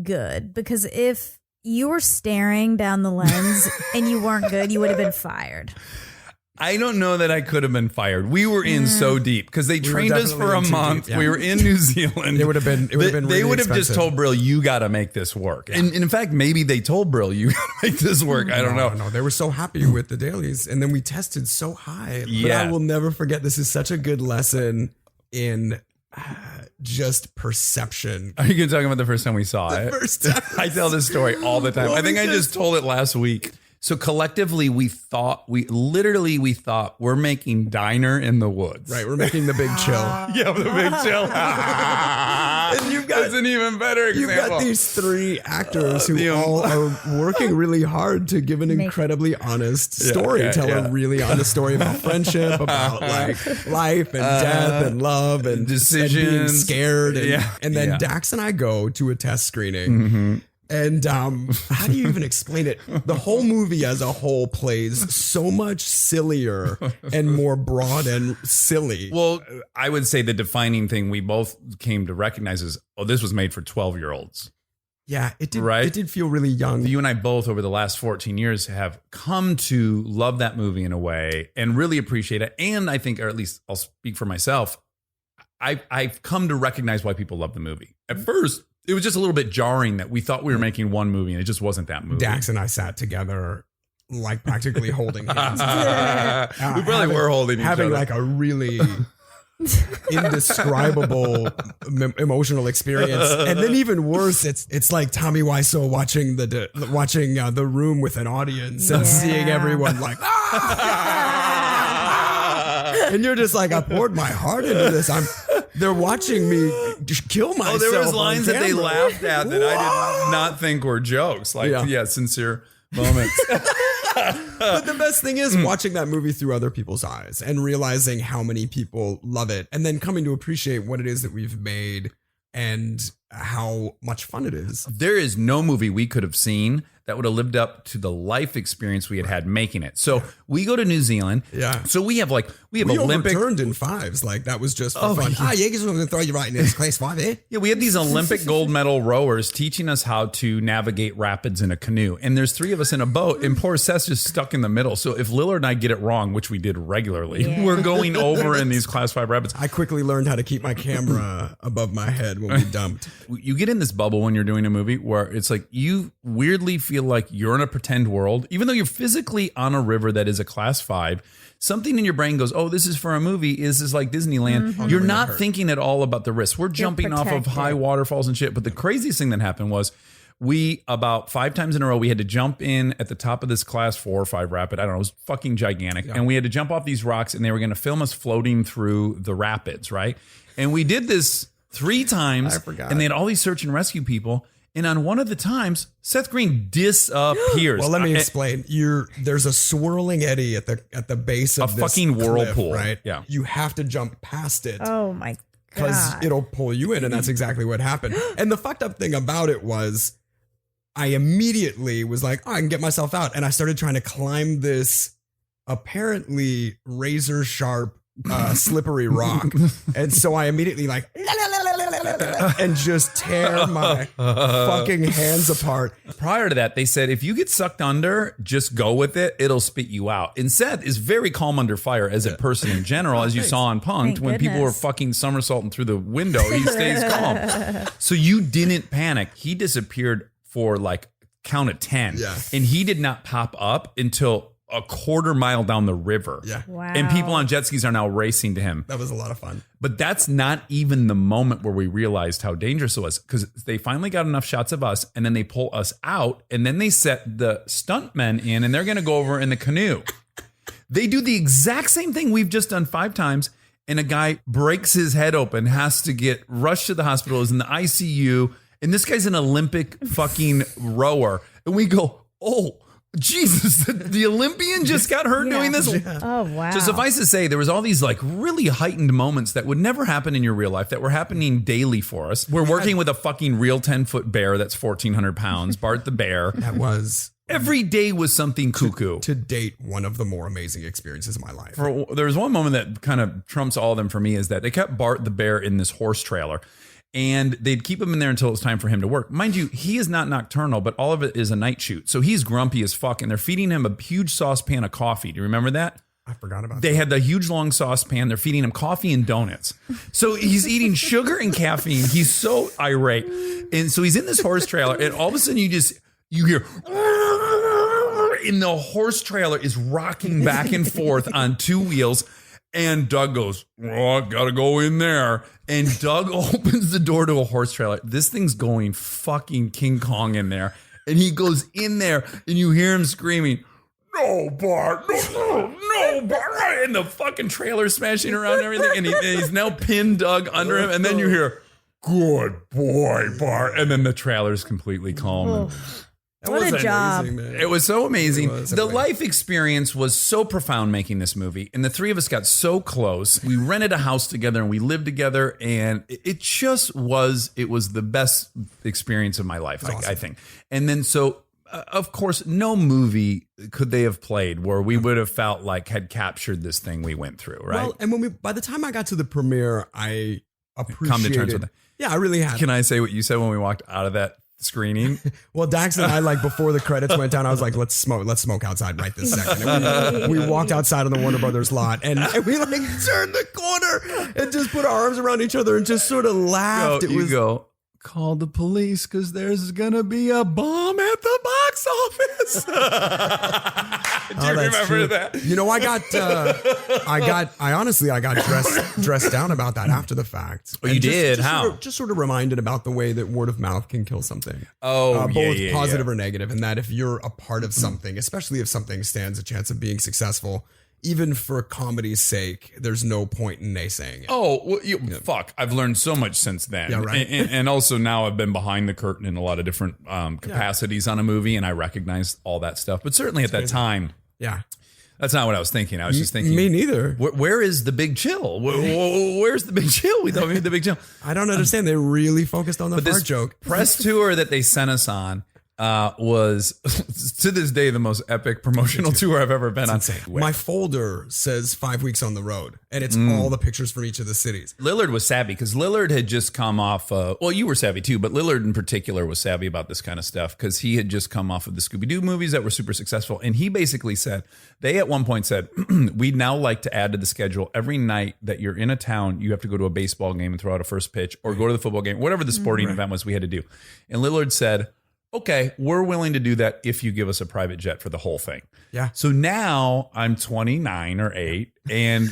good, because if you were staring down the lens and you weren't good, you would have been fired. I don't know that I could have been fired. We were in so deep because they trained us for a month. We were in New Zealand. It would have been. They would have just told Brill, "You got to make this work." And in fact, maybe they told Brill, "You got to make this work." I don't know. No, they were so happy with the dailies, and then we tested so high. But Yeah. I will never forget. This is such a good lesson in just perception. Are you going to talk about the first time we saw it? First time. I tell this story all the time. Well, I think I just told it last week. So collectively, we thought we're making Diner in the Woods. Right, we're making the big chill. Yeah, the big chill. And you've got an even better example. You've got these three actors who all are working really hard to give an incredibly honest story, tell a really honest story about friendship, about like life and death and love and decisions, and being scared. And then Yeah. Dax and I go to a test screening. And how do you even explain it? The whole movie as a whole plays so much sillier and more broad and silly. Well, I would say the defining thing we both came to recognize is, oh, this was made for 12-year-olds. Yeah, it did. Right? It did feel really young. You and I both over the last 14 years have come to love that movie in a way and really appreciate it. And I think, or at least I'll speak for myself, I've come to recognize why people love the movie. At first, it was just a little bit jarring that we thought we were making one movie and it just wasn't that movie. Dax and I sat together, like practically holding hands. We probably were holding each having other. like a really indescribable emotional experience, and then even worse, it's like Tommy Wiseau watching the Room with an audience and seeing everyone like, and you're just like, I poured my heart into this. They're watching me kill myself. Oh, there was lines that they laughed at that I did not think were jokes. Like, sincere moments. But the best thing is watching that movie through other people's eyes and realizing how many people love it, and then coming to appreciate what it is that we've made and how much fun it is. There is no movie we could have seen that would have lived up to the life experience we had making it. So we go to New Zealand. Yeah. So we have We Olympic. overturned in fives. Like that was just for fun. Yeah. Yeah, going to throw you right in this class 5 there. Yeah, we had these Olympic gold medal rowers teaching us how to navigate rapids in a canoe. And there's 3 of us in a boat, and poor Seth's just stuck in the middle. So if Lillard and I get it wrong, which we did regularly, we're going over in these class 5 rapids. I quickly learned how to keep my camera above my head when we dumped. You get in this bubble when you're doing a movie where it's like you weirdly feel like you're in a pretend world, even though you're physically on a river that is a class 5. Something in your brain goes, oh, this is for a movie. This is like Disneyland. Mm-hmm. You're not thinking at all about the risk. We're jumping off of protected. high waterfalls and shit. But the craziest thing that happened was we, about 5 times in a row, we had to jump in at the top of this class 4 or 5 rapid. I don't know. It was fucking gigantic. And we had to jump off these rocks, and they were going to film us floating through the rapids, right? And we did this 3 times. I forgot. And they had all these search and rescue people. And on one of the times, Seth Green disappears. Well, let me explain. There's a swirling eddy at the base of A this fucking cliff, whirlpool. right? Yeah. You have to jump past it. Oh my Because God. it'll pull you in, and that's exactly what happened. And the fucked up thing about it was I immediately was like, oh, I can get myself out. And I started trying to climb this apparently razor sharp, slippery rock. And so I immediately like, and just tear my fucking hands apart. Prior to that, they said, if you get sucked under, just go with it. It'll spit you out. And Seth is very calm under fire as a person in general, as you saw on Punked. Thank When people were goodness. fucking somersaulting through the window, he stays calm. So you didn't panic. He disappeared for like count of 10. Yeah. And he did not pop up until a quarter mile down the river. Yeah. Wow. And people on jet skis are now racing to him. That was a lot of fun. But that's not even the moment where we realized how dangerous it was, because they finally got enough shots of us, and then they pull us out, and then they set the stuntmen in, and they're going to go over in the canoe. They do the exact same thing we've just done 5 times, and a guy breaks his head open, has to get rushed to the hospital, is in the ICU, and this guy's an Olympic fucking rower. And we go, oh, Jesus, the Olympian just got hurt doing this. Oh, wow. So suffice to say, there was all these like really heightened moments that would never happen in your real life that were happening daily for us. We're working with a fucking real 10-foot bear that's 1,400 pounds, Bart the bear. That was Every day was something cuckoo. to date one of the more amazing experiences of my life. There was one moment that kind of trumps all of them for me, is that they kept Bart the bear in this horse trailer. And they'd keep him in there until it was time for him to work. Mind you, he is not nocturnal, but all of it is a night shoot. So he's grumpy as fuck, and they're feeding him a huge saucepan of coffee. Do you remember that? I forgot about They that. had the huge long saucepan. They're feeding him coffee and donuts. So he's eating sugar and caffeine. He's so irate. And so he's in this horse trailer, and all of a sudden you hear, and the horse trailer is rocking back and forth on 2 wheels. And Doug goes, oh, I gotta go in there. And Doug opens the door to a horse trailer. This thing's going fucking King Kong in there. And he goes in there, and you hear him screaming, no, Bart, no, Bart. And the fucking trailer smashing around and everything. And he's now pinned Doug under him. And then you hear, good boy, Bart. And then the trailer's completely calm. And That What was a job. amazing, man. it was so amazing. It was The amazing. life experience was so profound making this movie. And the 3 of us got so close. We rented a house together and we lived together. And it just was, it was the best experience of my life, I think. And then so, of course, no movie could they have played where we would have felt like had captured this thing we went through, right? Well, and by the time I got to the premiere, I appreciated. Come to terms with it. Yeah, I really had. Can I say what you said when we walked out of that screening. Well, Dax and I, like before the credits went down, I was like, let's smoke outside right this second. And we walked outside on the Warner Brothers lot and we like turned the corner and just put our arms around each other and just sort of laughed. Go, call the police because there's going to be a bomb at the box office. Do you remember that? You know, I honestly got dressed down about that after the fact. Oh, you did? How? Just sort of reminded about the way that word of mouth can kill something. Oh, both positive or negative, and that if you're a part of something, especially if something stands a chance of being successful, even for comedy's sake, there's no point in naysaying it. Oh, well, fuck. I've learned so much since then. Yeah, right. And also now I've been behind the curtain in a lot of different capacities on a movie, and I recognize all that stuff. But certainly at that time, that's not what I was thinking. I was just thinking. Me neither. Where is the big chill? Where's the big chill? We thought we had the big chill. I don't understand. They really focused on the fart joke. Press tour that they sent us on was to this day the most epic promotional tour I've ever been on. My folder says 5 weeks on the road, and it's all the pictures from each of the cities. Lillard was savvy because Lillard had just come off. Well, you were savvy too, but Lillard in particular was savvy about this kind of stuff because he had just come off of the Scooby-Doo movies that were super successful, and he basically said they at one point said we'd now like to add to the schedule every night that you're in a town you have to go to a baseball game and throw out a first pitch or go to the football game, whatever the sporting event was we had to do, and Lillard said, okay, we're willing to do that if you give us a private jet for the whole thing. Yeah. So now I'm 29 or 8 and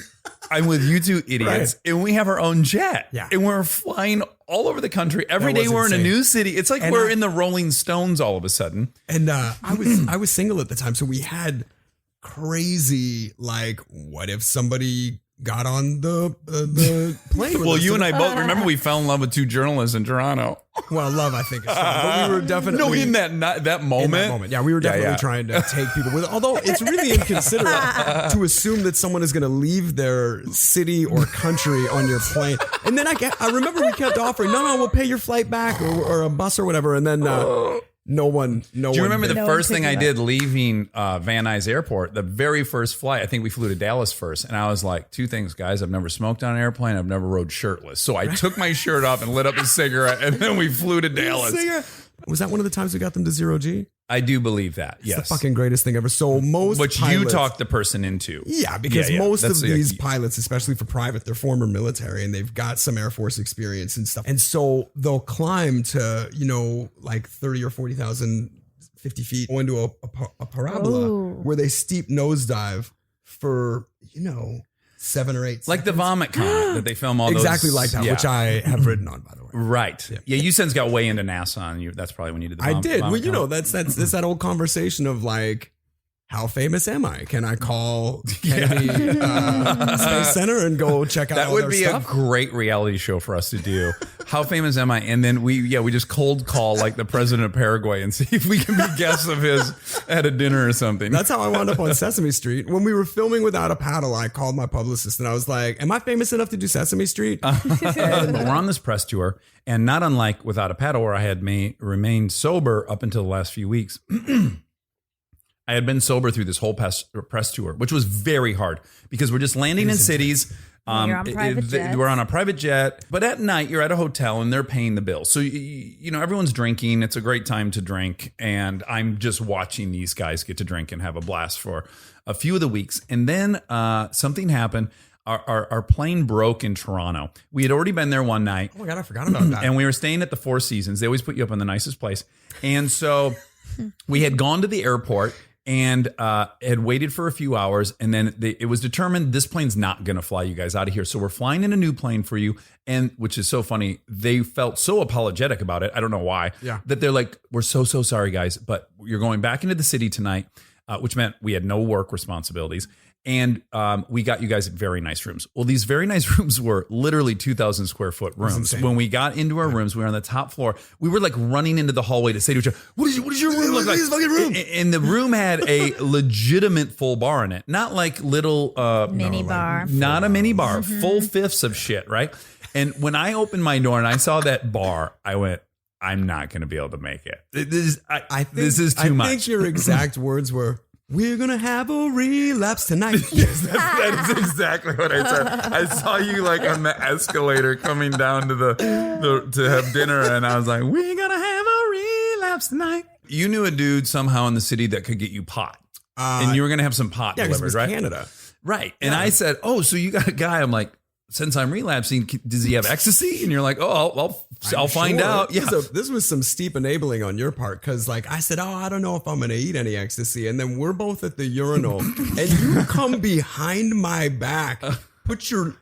I'm with you two idiots and we have our own jet. Yeah. And we're flying all over the country. Every That day was we're insane. in a new city. It's like we're in the Rolling Stones all of a sudden. And I was single at the time, so we had crazy, like, what if somebody got on the plane with Well, us? you and I both remember we fell in love with 2 journalists in Toronto. Well, love, I think, is fine. But we were definitely In that moment. in that moment. Yeah, we were definitely trying to take people with. Although it's really inconsiderate to assume that someone is going to leave their city or country on your plane. And then I remember we kept offering, no, we'll pay your flight back or a bus or whatever. And then no one. Do you remember the No first one thing I picked did leaving Van Nuys Airport? The very first flight, I think we flew to Dallas first, and I was like, 2 things, guys. I've never smoked on an airplane. I've never rode shirtless. So I took my shirt off and lit up a cigarette, and then we flew to Dallas. Was that one of the times we got them to 0G? I do believe that. It's Yes, the fucking greatest thing ever. So most which you pilots, talked the person into. Yeah, because Yeah, most that's of these pilots, especially for private, they're former military and they've got some Air Force experience and stuff. And so they'll climb to, like 30 or 40,000, 50 feet, go into a parabola where they steep nosedive for, 7 or 8 seconds. Like the vomit comet that they film all those. Exactly like that, which I have ridden on, by the way. Right. Yeah, you since got way into NASA, and that's probably when you did the I vomit. did. Well, vomit comet. that's that old conversation of like, how famous am I? Can I call Kennedy Space Center and go check out That all would their be stuff? a great reality show for us to do. How famous am I? And then we just cold call like the president of Paraguay and see if we can be guests of his at a dinner or something. That's how I wound up on Sesame Street. When we were filming Without a Paddle, I called my publicist and I was like, am I famous enough to do Sesame Street? But we're on this press tour, and not unlike Without a Paddle, where I had remained sober up until the last few weeks. I had been sober through this whole press tour, which was very hard because we're just landing in cities. You're on private jets. We're on a private jet, but at night you're at a hotel and they're paying the bill. So, everyone's drinking. It's a great time to drink. And I'm just watching these guys get to drink and have a blast for a few of the weeks. And then something happened. Our plane broke in Toronto. We had already been there one night. Oh my God, I forgot about that. And we were staying at the Four Seasons. They always put you up in the nicest place. And so we had gone to the airport and had waited for a few hours. And then it was determined this plane's not going to fly you guys out of here. So we're flying in a new plane for you. And which is so funny. They felt so apologetic about it. I don't know why. Yeah. That they're like, we're so sorry, guys. But you're going back into the city tonight, which meant we had no work responsibilities. And we got you guys very nice rooms. Well, these very nice rooms were literally 2,000 square foot rooms. When we got into our rooms, we were on the top floor. We were like running into the hallway to say to each other, what does your room look like? Fucking room. And the room had a legitimate full bar in it. Not like little... Mini bar. Not a mini bar. Full fifths of shit, right? And when I opened my door and I saw that bar, I went, I'm not going to be able to make it. This is too much. I think your exact words were, we're going to have a relapse tonight. Yes, that is exactly what I said. I saw you like on the escalator coming down to to have dinner, and I was like, "We're gonna have a relapse tonight. You knew a dude somehow in the city that could get you pot. And you were going to have some pot Yeah, 'cause it delivered, was right? Canada. Right. And I said, oh, so you got a guy. I'm like, since I'm relapsing, does he have ecstasy? And you're like, oh, I'll find Sure. out. Yeah. This was some steep enabling on your part because, like, I said, I don't know if I'm going to eat any ecstasy. And then we're both at the urinal and you come behind my back, put your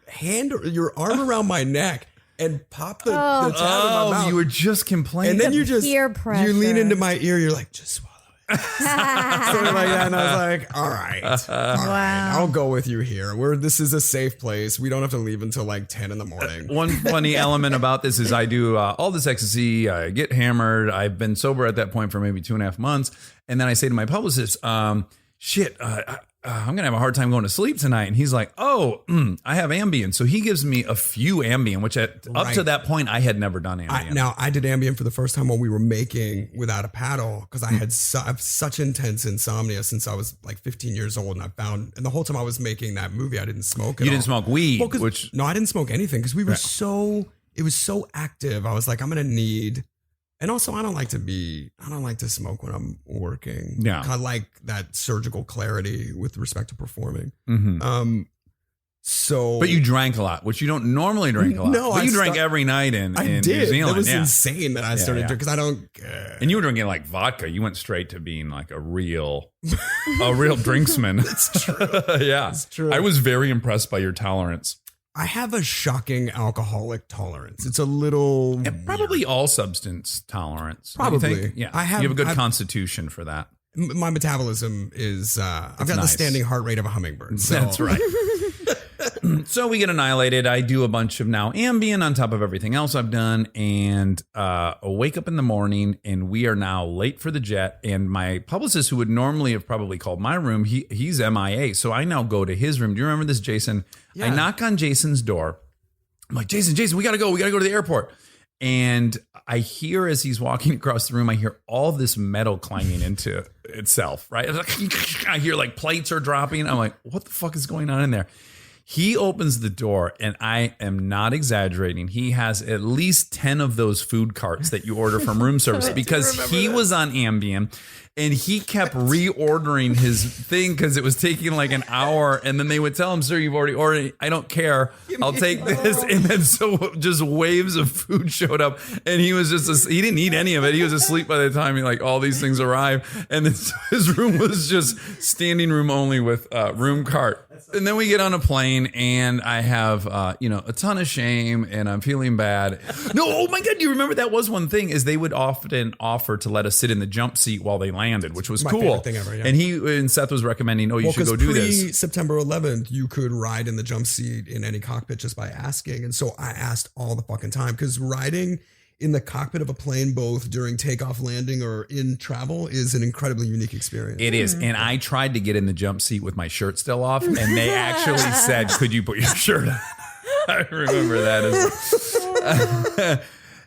arm around my neck and pop the tab in my mouth. You were just complaining. And then you just, peer pressure. you lean into my ear. You're like, just swallow it. Something like that. And I was like, all right, I'll go with you here. This is a safe place. We don't have to leave until like 10 in the morning. One funny element about this is I do all this ecstasy. I get hammered. I've been sober at that point for maybe 2.5 months. And then I say to my publicist, I'm going to have a hard time going to sleep tonight. And he's like, I have Ambien. So he gives me a few Ambien, which up to that point, I had never done Ambien. I did Ambien for the first time when we were making Without a Paddle because I had such intense insomnia since I was like 15 years old. And the whole time I was making that movie, I didn't smoke at all. You didn't smoke weed? Well, no, I didn't smoke anything because we were it was so active. I was like, I'm going to need... And also, I don't like to smoke when I'm working. Yeah. I like that surgical clarity with respect to performing. Mm-hmm. But you drank a lot, which you don't normally drink a lot. No, but you drank every night in New Zealand. That was insane that I started drinking because I don't. And you were drinking like vodka. You went straight to being like a real drinksman. It's true. Yeah, it's true. I was very impressed by your tolerance. I have a shocking alcoholic tolerance. It's a little probably all substance tolerance. Probably. Yeah. I have you have a good constitution for that. My metabolism is I've got the standing heart rate of a hummingbird. So. That's right. So we get annihilated. I do a bunch of now Ambien on top of everything else I've done, and I wake up in the morning, and we are now late for the jet. And my publicist, who would normally have probably called my room, he's MIA. So I now go to his room. Do you remember this, Jason? Yeah. I knock on Jason's door. I'm like, Jason, we got to go. We got to go to the airport. And I hear as he's walking across the room, I hear all this metal clanging into itself, right? I hear like plates are dropping. I'm like, what the fuck is going on in there? He opens the door, and I am not exaggerating. He has at least 10 of those food carts that you order from room service because he was on Ambien, and he kept reordering his thing because it was taking like an hour. And then they would tell him, sir, you've already ordered. I don't care. I'll take this. And then so just waves of food showed up, and he was he didn't eat any of it. He was asleep by the time all these things arrived. And then his room was just standing room only with room cart. And then we get on a plane, and I have, a ton of shame, and I'm feeling bad. No, oh my God, do you remember that was one thing is they would often offer to let us sit in the jump seat while they landed, which was my cool. Favorite thing ever, yeah. And Seth was recommending, you should go do this. September 11th, you could ride in the jump seat in any cockpit just by asking. And so I asked all the fucking time because riding in the cockpit of a plane, both during takeoff, landing, or in travel, is an incredibly unique experience. It is. And I tried to get in the jump seat with my shirt still off, and they actually said, could you put your shirt on? I remember that.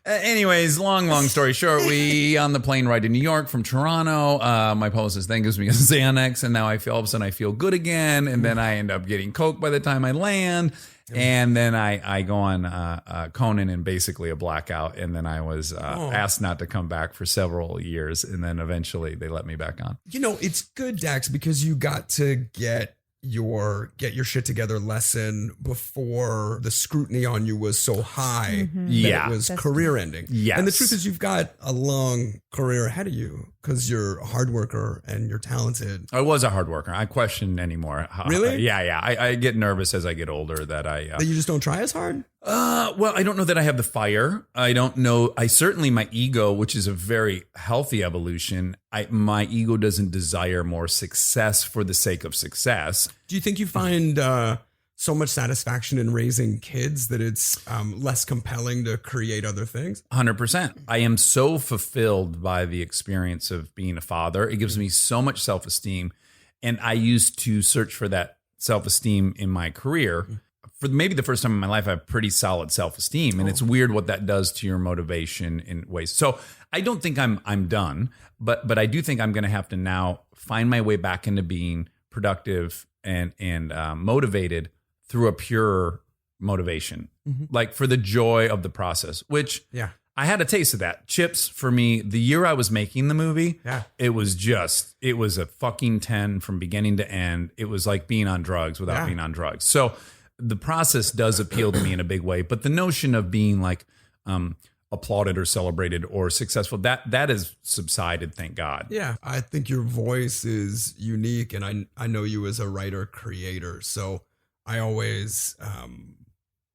Anyways, long story short, we on the plane ride to New York from Toronto. My publicist then gives me a Xanax, and now all of a sudden I feel good again. And then I end up getting Coke by the time I land. And then I go on Conan in basically a blackout. And then I was asked not to come back for several years. And then eventually they let me back on. It's good, Dax, because you got to get your shit together lesson before the scrutiny on you was so high that it was career ending. Yes. And the truth is you've got a long career ahead of you because you're a hard worker and you're talented. I was a hard worker. I question anymore. Really? Yeah. I get nervous as I get older that that you just don't try as hard? Well, I don't know that I have the fire. I don't know. I certainly, my ego, which is a very healthy evolution, my ego doesn't desire more success for the sake of success. Do you think you find so much satisfaction in raising kids that it's less compelling to create other things? 100%. I am so fulfilled by the experience of being a father. It gives me so much self-esteem. And I used to search for that self-esteem in my career. For maybe the first time in my life, I have pretty solid self-esteem. And it's weird what that does to your motivation in ways. So I don't think I'm done, but I do think I'm going to have to now find my way back into being productive and motivated through a pure motivation, like for the joy of the process, which I had a taste of that. Chips, for me, the year I was making the movie, it was a fucking 10 from beginning to end. It was like being on drugs without being on drugs. So the process does appeal to me in a big way. But the notion of being like applauded or celebrated or successful, that has subsided, thank God. Yeah, I think your voice is unique, and I know you as a writer creator, so I always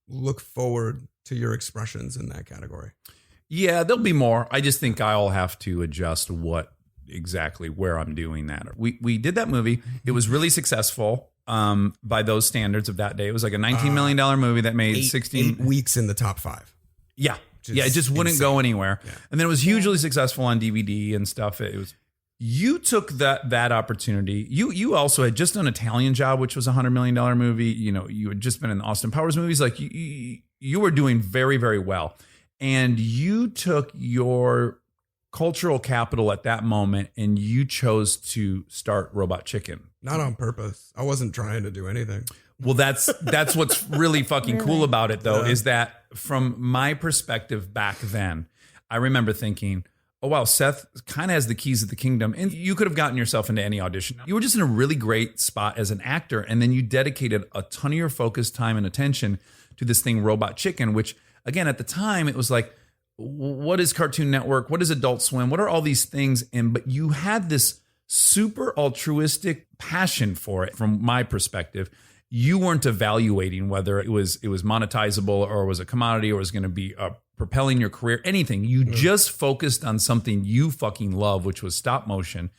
look forward to your expressions in that category. Yeah, there'll be more. I just think I'll have to adjust where I'm doing that. We did that movie. It was really successful by those standards of that day. It was like a $19 million movie that made 8 weeks in the top 5. Yeah. Yeah, it just wouldn't go anywhere. Yeah. And then it was hugely successful on DVD and stuff. You took that opportunity. You also had just done Italian Job, which was a $100 million movie. You know, you had just been in the Austin Powers movies. Like you were doing very, very well. And you took your cultural capital at that moment and you chose to start Robot Chicken. Not on purpose. I wasn't trying to do anything. Well, that's what's really fucking cool about it, though, is that from my perspective back then, I remember thinking, oh, wow, Seth kind of has the keys of the kingdom. And you could have gotten yourself into any audition. You were just in a really great spot as an actor. And then you dedicated a ton of your focus, time, and attention to this thing, Robot Chicken, which, again, at the time, it was like, what is Cartoon Network? What is Adult Swim? What are all these things? But you had this super altruistic passion for it. From my perspective, you weren't evaluating whether it was monetizable or was a commodity or was going to be propelling your career, anything. You just focused on something you fucking love, which was stop motion.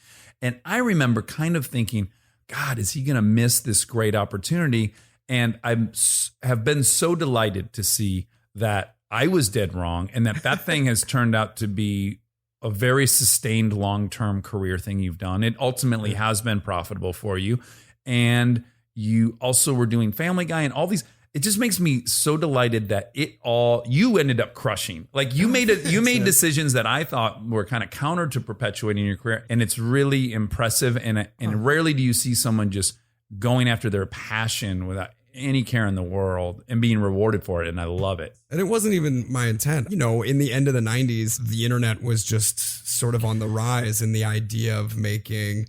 And I remember kind of thinking, God, is he going to miss this great opportunity? And I have been so delighted to see that I was dead wrong and that thing has turned out to be a very sustained long-term career thing you've done. It ultimately has been profitable for you. And you also were doing Family Guy and all these. It just makes me so delighted that you ended up crushing. Like you made decisions that I thought were kind of counter to perpetuating your career. And it's really impressive. And rarely do you see someone just going after their passion without any care in the world and being rewarded for it. And I love it. And it wasn't even my intent. You know, in the end of the 90s, the internet was just sort of on the rise, and the idea of making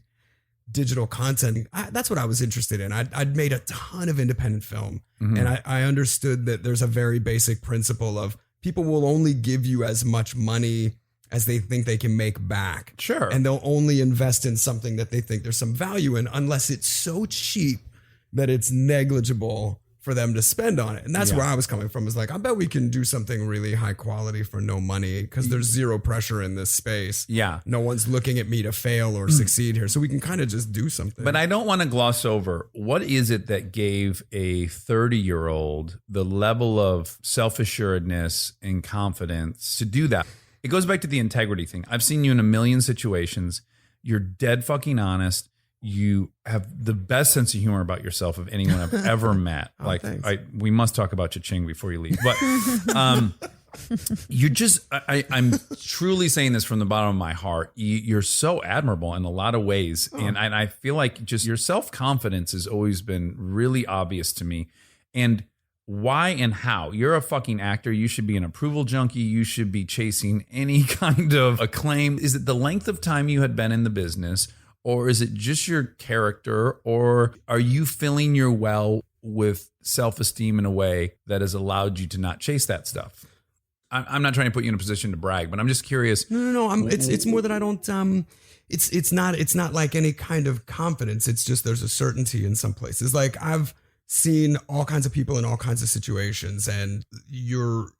digital content, that's what I was interested in. I'd made a ton of independent film, and I understood that there's a very basic principle of people will only give you as much money as they think they can make back. Sure. And they'll only invest in something that they think there's some value in, unless it's so cheap that it's negligible for them to spend on it. And that's where I was coming from, is like, I bet we can do something really high quality for no money because there's zero pressure in this space. Yeah. No one's looking at me to fail or succeed here. So we can kind of just do something. But I don't want to gloss over, what is it that gave a 30-year-old the level of self-assuredness and confidence to do that? It goes back to the integrity thing. I've seen you in a million situations. You're dead fucking honest. You have the best sense of humor about yourself of anyone I've ever met. We must talk about Cha-Ching before you leave. But you're just, I'm truly saying this from the bottom of my heart. You're so admirable in a lot of ways. And I feel like just your self-confidence has always been really obvious to me. And why and how? You're a fucking actor. You should be an approval junkie. You should be chasing any kind of acclaim. Is it the length of time you had been in the business? Or is it just your character? Or are you filling your well with self-esteem in a way that has allowed you to not chase that stuff? I'm not trying to put you in a position to brag, but I'm just curious. No. It's more that I don't. It's not like any kind of confidence. It's just there's a certainty in some places. Like I've seen all kinds of people in all kinds of situations, and you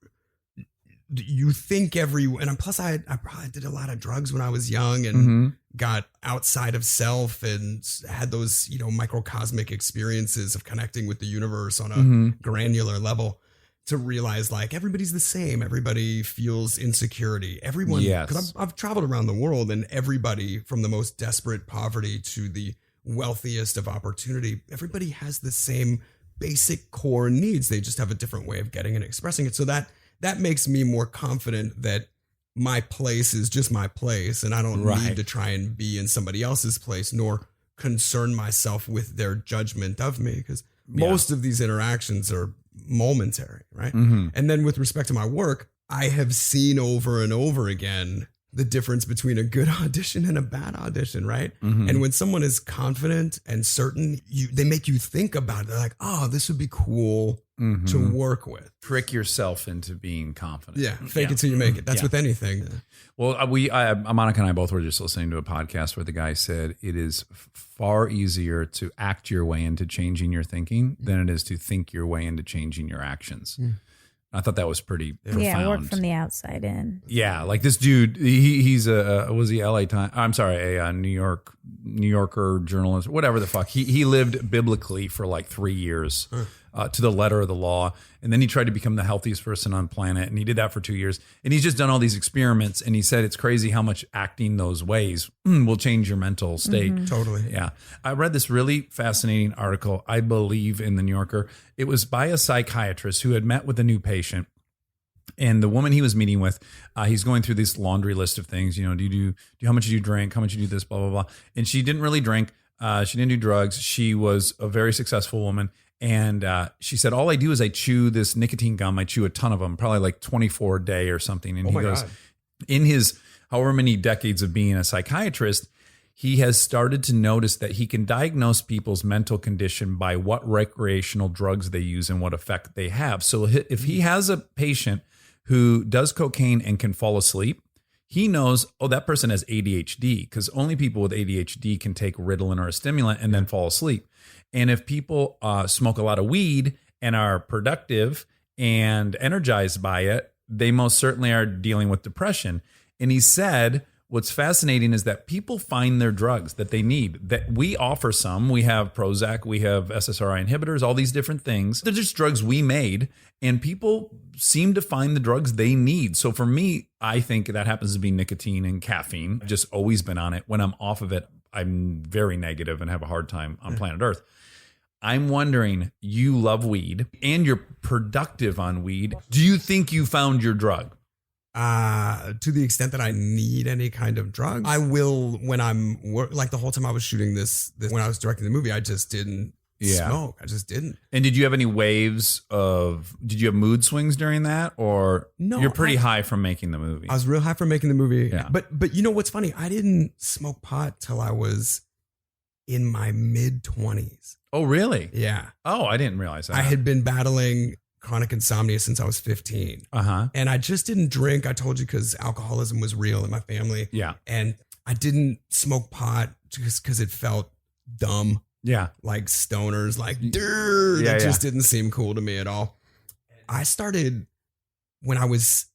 think and plus I probably did a lot of drugs when I was young and got outside of self and had those, microcosmic experiences of connecting with the universe on a granular level to realize like everybody's the same. Everybody feels insecurity. Everyone, because I've traveled around the world, and everybody from the most desperate poverty to the wealthiest of opportunity, everybody has the same basic core needs. They just have a different way of getting and expressing it. So that makes me more confident that my place is just my place, and I don't need to try and be in somebody else's place, nor concern myself with their judgment of me, because most of these interactions are momentary, right? And then with respect to my work, I have seen over and over again the difference between a good audition and a bad audition, right? Mhm. And when someone is confident and certain, they make you think about it. They're like, oh, this would be cool Mhm. to work with. Trick yourself into being confident. Yeah, fake it till you make it. That's Yeah. with anything. Well, Monica and I both were just listening to a podcast where the guy said it is far easier to act your way into changing your thinking than it is to think your way into changing your actions. I thought that was pretty profound. Yeah, work from the outside in. Yeah, like this dude, he's was he LA Times? I'm sorry, a New Yorker journalist, whatever the fuck. He lived biblically for like 3 years to the letter of the law, and then he tried to become the healthiest person on planet, and he did that for 2 years. And he's just done all these experiments, and he said it's crazy how much acting those ways will change your mental state. Totally. Yeah. I read this really fascinating article, I believe, in the New Yorker. It was by a psychiatrist who had met with a new patient. And the woman he was meeting with, he's going through this laundry list of things. You know, how much do you drink? How much do you do this? Blah, blah, blah. And she didn't really drink. She didn't do drugs. She was a very successful woman. And she said, all I do is I chew this nicotine gum. I chew a ton of them, probably like 24 a day or something. And he goes, in his however many decades of being a psychiatrist, he has started to notice that he can diagnose people's mental condition by what recreational drugs they use and what effect they have. So if he has a patient who does cocaine and can fall asleep, he knows, oh, that person has ADHD, because only people with ADHD can take Ritalin or a stimulant and then fall asleep. And if people smoke a lot of weed and are productive and energized by it, they most certainly are dealing with depression. And he said, what's fascinating is that people find their drugs that they need, that we offer some. We have Prozac, we have SSRI inhibitors, all these different things. They're just drugs we made, and people seem to find the drugs they need. So for me, I think that happens to be nicotine and caffeine. I've just always been on it. When I'm off of it, I'm very negative and have a hard time on planet Earth. I'm wondering, you love weed and you're productive on weed. Do you think you found your drug? To the extent that I need any kind of drug, I will when I'm like the whole time I was shooting this when I was directing the movie, I just didn't smoke. I just didn't. And did you have any did you have mood swings during that, or no? You're pretty high from making the movie. I was real high from making the movie. Yeah. But you know what's funny? I didn't smoke pot till I was in my mid-20s. Oh, really? Yeah. Oh, I didn't realize that. I had been battling chronic insomnia since I was 15. Uh-huh. And I just didn't drink. I told you, because alcoholism was real in my family. Yeah. And I didn't smoke pot just because it felt dumb. Yeah. Like stoners, like, dude, Yeah, it just didn't seem cool to me at all. I started when I was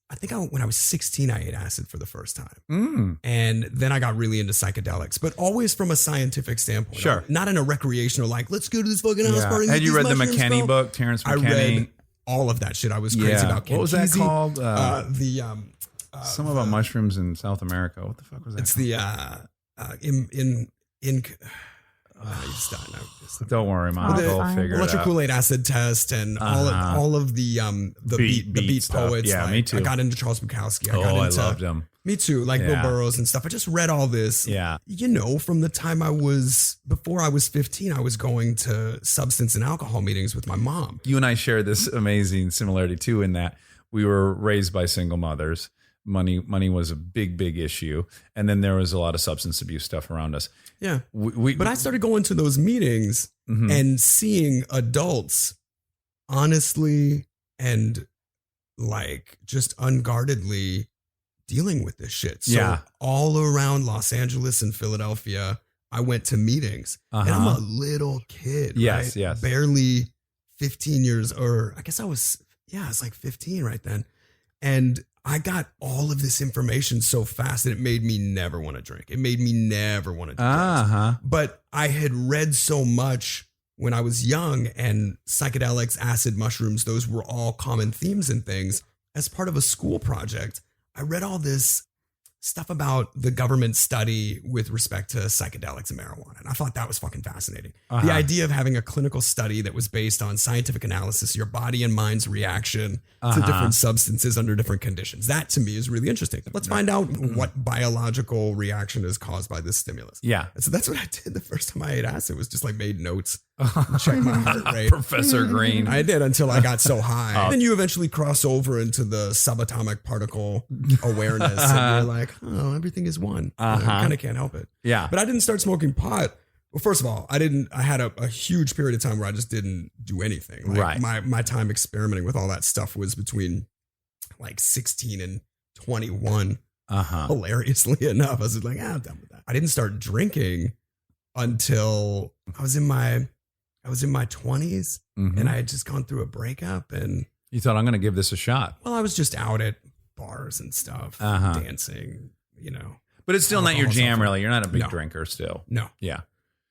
16, I ate acid for the first time. And then I got really into psychedelics, but always from a scientific standpoint. Sure. Not in a recreational, like, let's go to this fucking house party. Had you read the mushrooms, McKinney bro. book, Terrence McKinney? I read all of that shit. I was crazy about Ken What was that Kesey. called? Something about mushrooms in South America. What the fuck was that? It's Don't worry, Mom. Oh, We'll fine. figure it Electric out. Kool-Aid acid test and all of the beat stuff. poets. Yeah, like, me too. I got into Charles Bukowski. I loved him. Me too, like Yeah. Bill Burroughs and stuff. I just read all this. Yeah. You know, from the time before I was 15, I was going to substance and alcohol meetings with my mom. You and I share this amazing similarity too, in that we were raised by single mothers. Money was a big issue, and then there was a lot of substance abuse stuff around us. Yeah, but I started going to those meetings and seeing adults honestly and like just unguardedly dealing with this shit. So all around Los Angeles and Philadelphia, I went to meetings, and I'm a little kid. Yes, right? yes. Barely 15 years, or I guess I was like 15 right then. And I got all of this information so fast that it made me never want to drink. It made me never want to do drugs. But I had read so much when I was young, and psychedelics, acid, mushrooms, those were all common themes and things. As part of a school project, I read all this stuff about the government study with respect to psychedelics and marijuana. And I thought that was fucking fascinating. The idea of having a clinical study that was based on scientific analysis, your body and mind's reaction to different substances under different conditions. That to me is really interesting. Let's find out what biological reaction is caused by this stimulus. Yeah. And so that's what I did the first time I ate acid, was just like made notes, check my heart rate. Professor Green. I did until I got so high. Then you eventually cross over into the subatomic particle awareness and you're like, oh, everything is one. I kind of can't help it. Yeah. But I didn't start smoking pot. Well, first of all, I had a huge period of time where I just didn't do anything. Like my time experimenting with all that stuff was between like 16 and 21. Hilariously enough, I was like, I'm done with that. I didn't start drinking until I was in my 20s and I had just gone through a breakup, and You thought, I'm going to give this a shot. well, I was just out at bars and stuff, dancing, But it's still not your Alcohol's jam, awful. really. You're not a big No. drinker still. No. Yeah.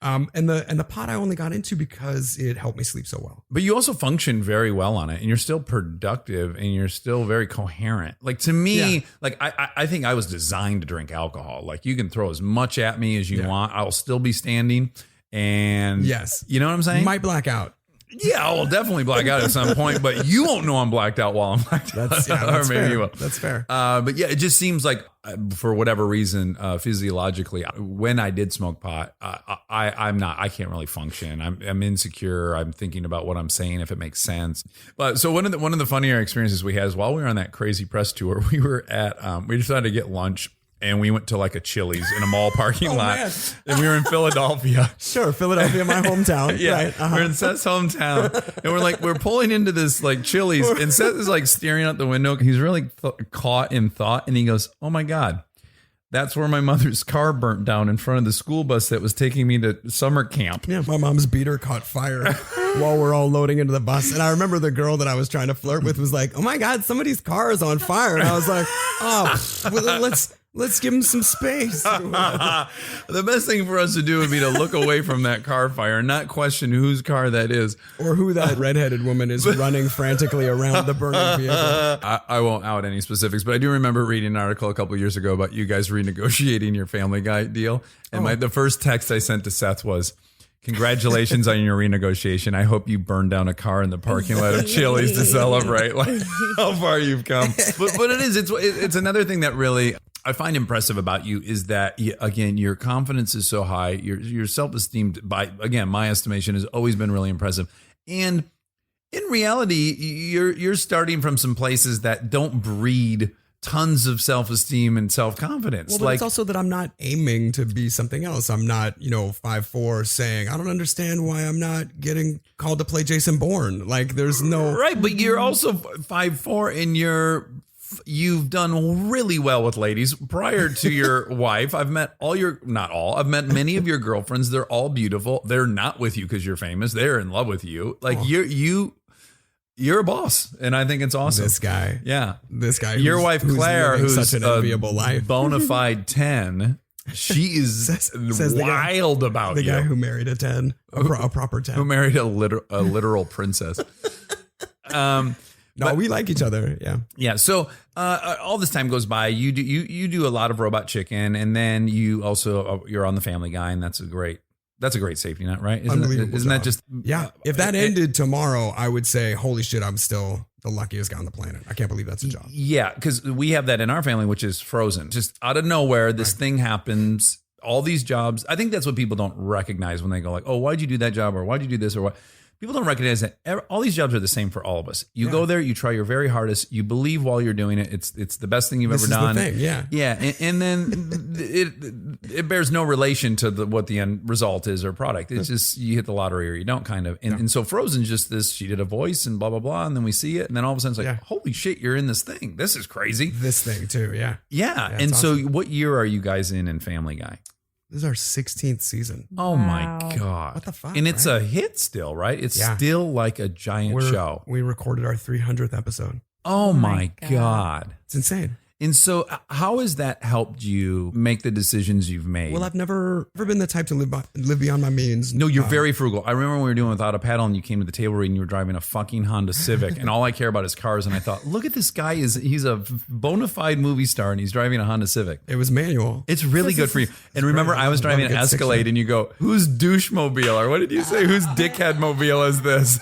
And the pot I only got into because it helped me sleep so well. But you also function very well on it, and you're still productive, and you're still very coherent. Like, to me, like I think I was designed to drink alcohol. Like, you can throw as much at me as you want. I'll still be standing. And Yes. you know what I'm saying? You might black out. Yeah, I will definitely black out at some point, but you won't know I'm blacked out while I'm blacked out. That's or maybe fair. you will. That's fair. But yeah, it just seems like for whatever reason, physiologically, when I did smoke pot, I can't really function. I'm insecure. I'm thinking about what I'm saying, if it makes sense. But so one of the funnier experiences we had is while we were on that crazy press tour, we were at, we decided to get lunch. And we went to like a Chili's in a mall parking lot. Man. And we were in Philadelphia. Sure, Philadelphia, my hometown. Yeah, Right. we're in Seth's hometown, and we're pulling into this like Chili's, and Seth is like staring out the window. He's really caught in thought, and he goes, "Oh my God, that's where my mother's car burnt down in front of the school bus that was taking me to summer camp." Yeah, my mom's beater caught fire while we're all loading into the bus. And I remember the girl that I was trying to flirt with was like, "Oh my God, somebody's car is on fire." And I was like, "Oh, well, let's give him some space." The best thing for us to do would be to look away from that car fire and not question whose car that is. Or who that redheaded woman is running frantically around the burning vehicle. I won't out any specifics, but I do remember reading an article a couple of years ago about you guys renegotiating your Family Guy deal. And the first text I sent to Seth was, "Congratulations on your renegotiation. I hope you burn down a car in the parking lot of Chili's to celebrate like how far you've come." But it's another thing that really I find impressive about you is that, again, your confidence is so high. Your self-esteem, by, again, my estimation, has always been really impressive. And in reality, you're starting from some places that don't breed tons of self-esteem and self-confidence. Well, but it's also that I'm not aiming to be something else. I'm not, 5'4", saying, I don't understand why I'm not getting called to play Jason Bourne. Like, there's no... Right, but you're also 5'4", and you've done really well with ladies. Prior to your wife, I've met I've met many of your girlfriends. They're all beautiful. They're not with you because you're famous. They're in love with you. Like, you're a boss, and I think it's awesome. This guy. Your wife Claire, who's such an enviable life. bona fide 10. She is says wild about the you. guy who married a 10, a proper 10. Who married a literal princess. No, we like each other. Yeah. Yeah. So all this time goes by. You do a lot of Robot Chicken, and then you also you're on the Family Guy, and that's a great safety net, right? Isn't that just If that ended tomorrow, I would say, holy shit, I'm still the luckiest guy on the planet. I can't believe that's a job. Yeah, because we have that in our family, which is Frozen. Just out of nowhere, this thing happens. All these jobs. I think that's what people don't recognize when they go like, "Oh, why'd you do that job?" or "Why'd you do this?" or what. People don't recognize that all these jobs are the same for all of us. You go there, you try your very hardest, you believe while you're doing it. It's the best thing you've ever done. This is the thing, yeah. And then it bears no relation to what the end result is or product. It's just you hit the lottery or you don't, kind of. And so Frozen's just this. She did a voice and blah blah blah, and then we see it, and then all of a sudden it's like, holy shit, you're in this thing. This is crazy. This thing too, yeah. And so, what year are you guys in Family Guy? This is our 16th season. Oh my God. What the fuck? And it's a hit still, right? It's still like a giant show. We recorded our 300th episode. Oh my God. It's insane. And so how has that helped you make the decisions you've made? Well, I've never been the type to live beyond my means. No, you're very frugal. I remember when we were doing Without a Paddle and you came to the table read and you were driving a fucking Honda Civic and all I care about is cars. And I thought, look at this guy. He's a bona fide movie star and he's driving a Honda Civic. It was manual. It's really good for you. And remember, I was driving an Escalade and you go, whose douche mobile? Or what did you say? Whose dickhead mobile is this?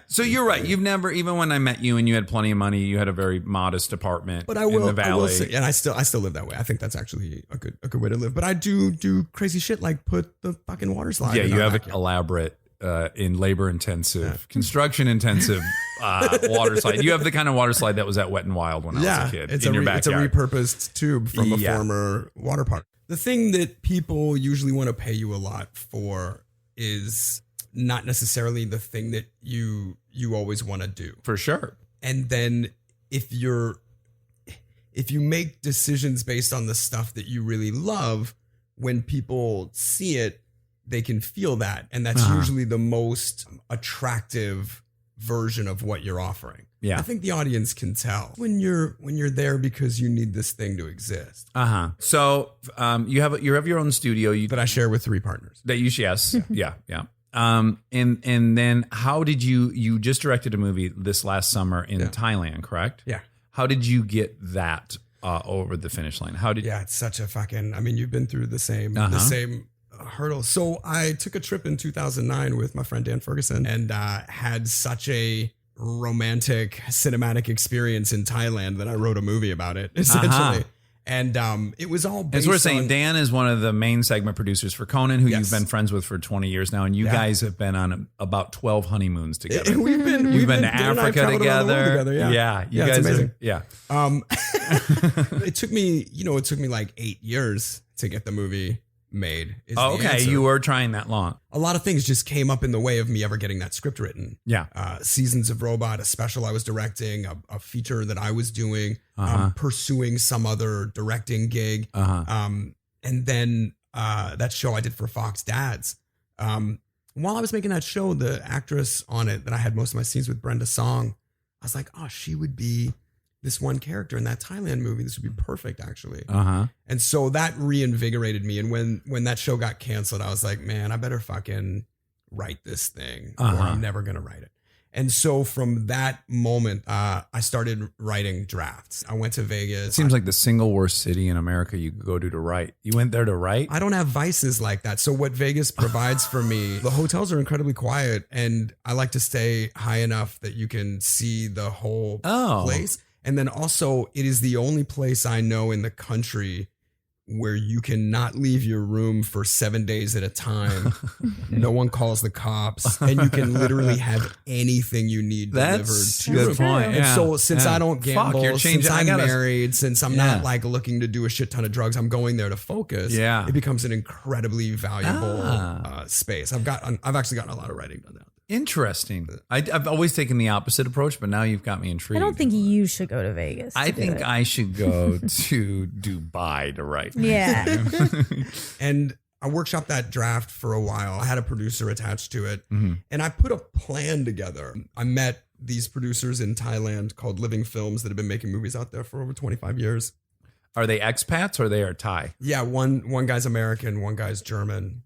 So you're right. You've never, even when I met you and you had plenty of money, you had a very modest apartment in the valley. I will say, and I still live that way. I think that's actually a good way to live. But I do crazy shit like put the fucking water slide. Yeah, you have an elaborate, in labor intensive, construction intensive water slide. You have the kind of water slide that was at Wet and Wild when I was a kid. It's in your it's a backyard. repurposed tube from a former water park. The thing that people usually want to pay you a lot for is not necessarily the thing that you always want to do. For sure. And then if you make decisions based on the stuff that you really love, when people see it, they can feel that. And that's usually the most attractive version of what you're offering. Yeah. I think the audience can tell when you're there because you need this thing to exist. So you have your own studio That I share with 3 partners. that you yeah. And then how did you just directed a movie this last summer in Thailand, correct? Yeah. How did you get that over the finish line? It's such a fucking, I mean, you've been through the same hurdle. So I took a trip in 2009 with my friend Dan Ferguson and had such a romantic cinematic experience in Thailand that I wrote a movie about it, essentially. And it was all based as we're saying, Dan is one of the main segment producers for Conan, who you've been friends with for 20 years now, and you guys have been on about 12 honeymoons together. And we've been to Africa together. Yeah, you guys it's amazing. Are, it took me like 8 years to get the movie made. You were trying that long. A lot of things just came up in the way of me ever getting that script written. Seasons of Robot, a special I was directing, a feature that I was doing, pursuing some other directing gig. And then that show I did for Fox Dads. While I was making that show, the actress on it that I had most of my scenes with, Brenda Song, I was like, oh, she would be this one character in that Thailand movie. This would be perfect, actually. And so that reinvigorated me. And when that show got canceled, I was like, man, I better fucking write this thing or I'm never going to write it. And so from that moment, I started writing drafts. I went to Vegas. It seems like the single worst city in America you could go to write. You went there to write? I don't have vices like that. So what Vegas provides for me, the hotels are incredibly quiet and I like to stay high enough that you can see the whole place. And then also, it is the only place I know in the country where you cannot leave your room for 7 days at a time. No one calls the cops, and you can literally have anything you need delivered to your room. Point. And so, since I don't gamble, since I'm married, since I'm not like looking to do a shit ton of drugs, I'm going there to focus. It becomes an incredibly valuable space. I've actually gotten a lot of writing done now. Interesting. I've always taken the opposite approach, but now you've got me intrigued. I don't think you should go to Vegas. I think I should go to Dubai to write. Yeah. And I workshopped that draft for a while. I had a producer attached to it, and I put a plan together. I met these producers in Thailand called Living Films that have been making movies out there for over 25 years. Are they expats or they are Thai? Yeah, one guy's American, one guy's German.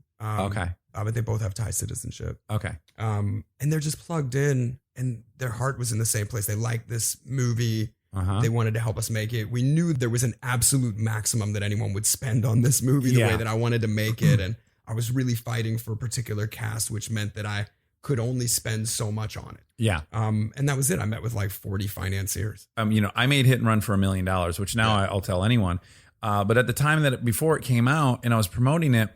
But they both have Thai citizenship. Okay. And they're just plugged in and their heart was in the same place. They liked this movie. They wanted to help us make it. We knew there was an absolute maximum that anyone would spend on this movie the way that I wanted to make it. And I was really fighting for a particular cast, which meant that I could only spend so much on it. Yeah. And that was it. I met with like 40 financiers. I made Hit and Run for $1 million, which now I'll tell anyone. But at the time before it came out and I was promoting it,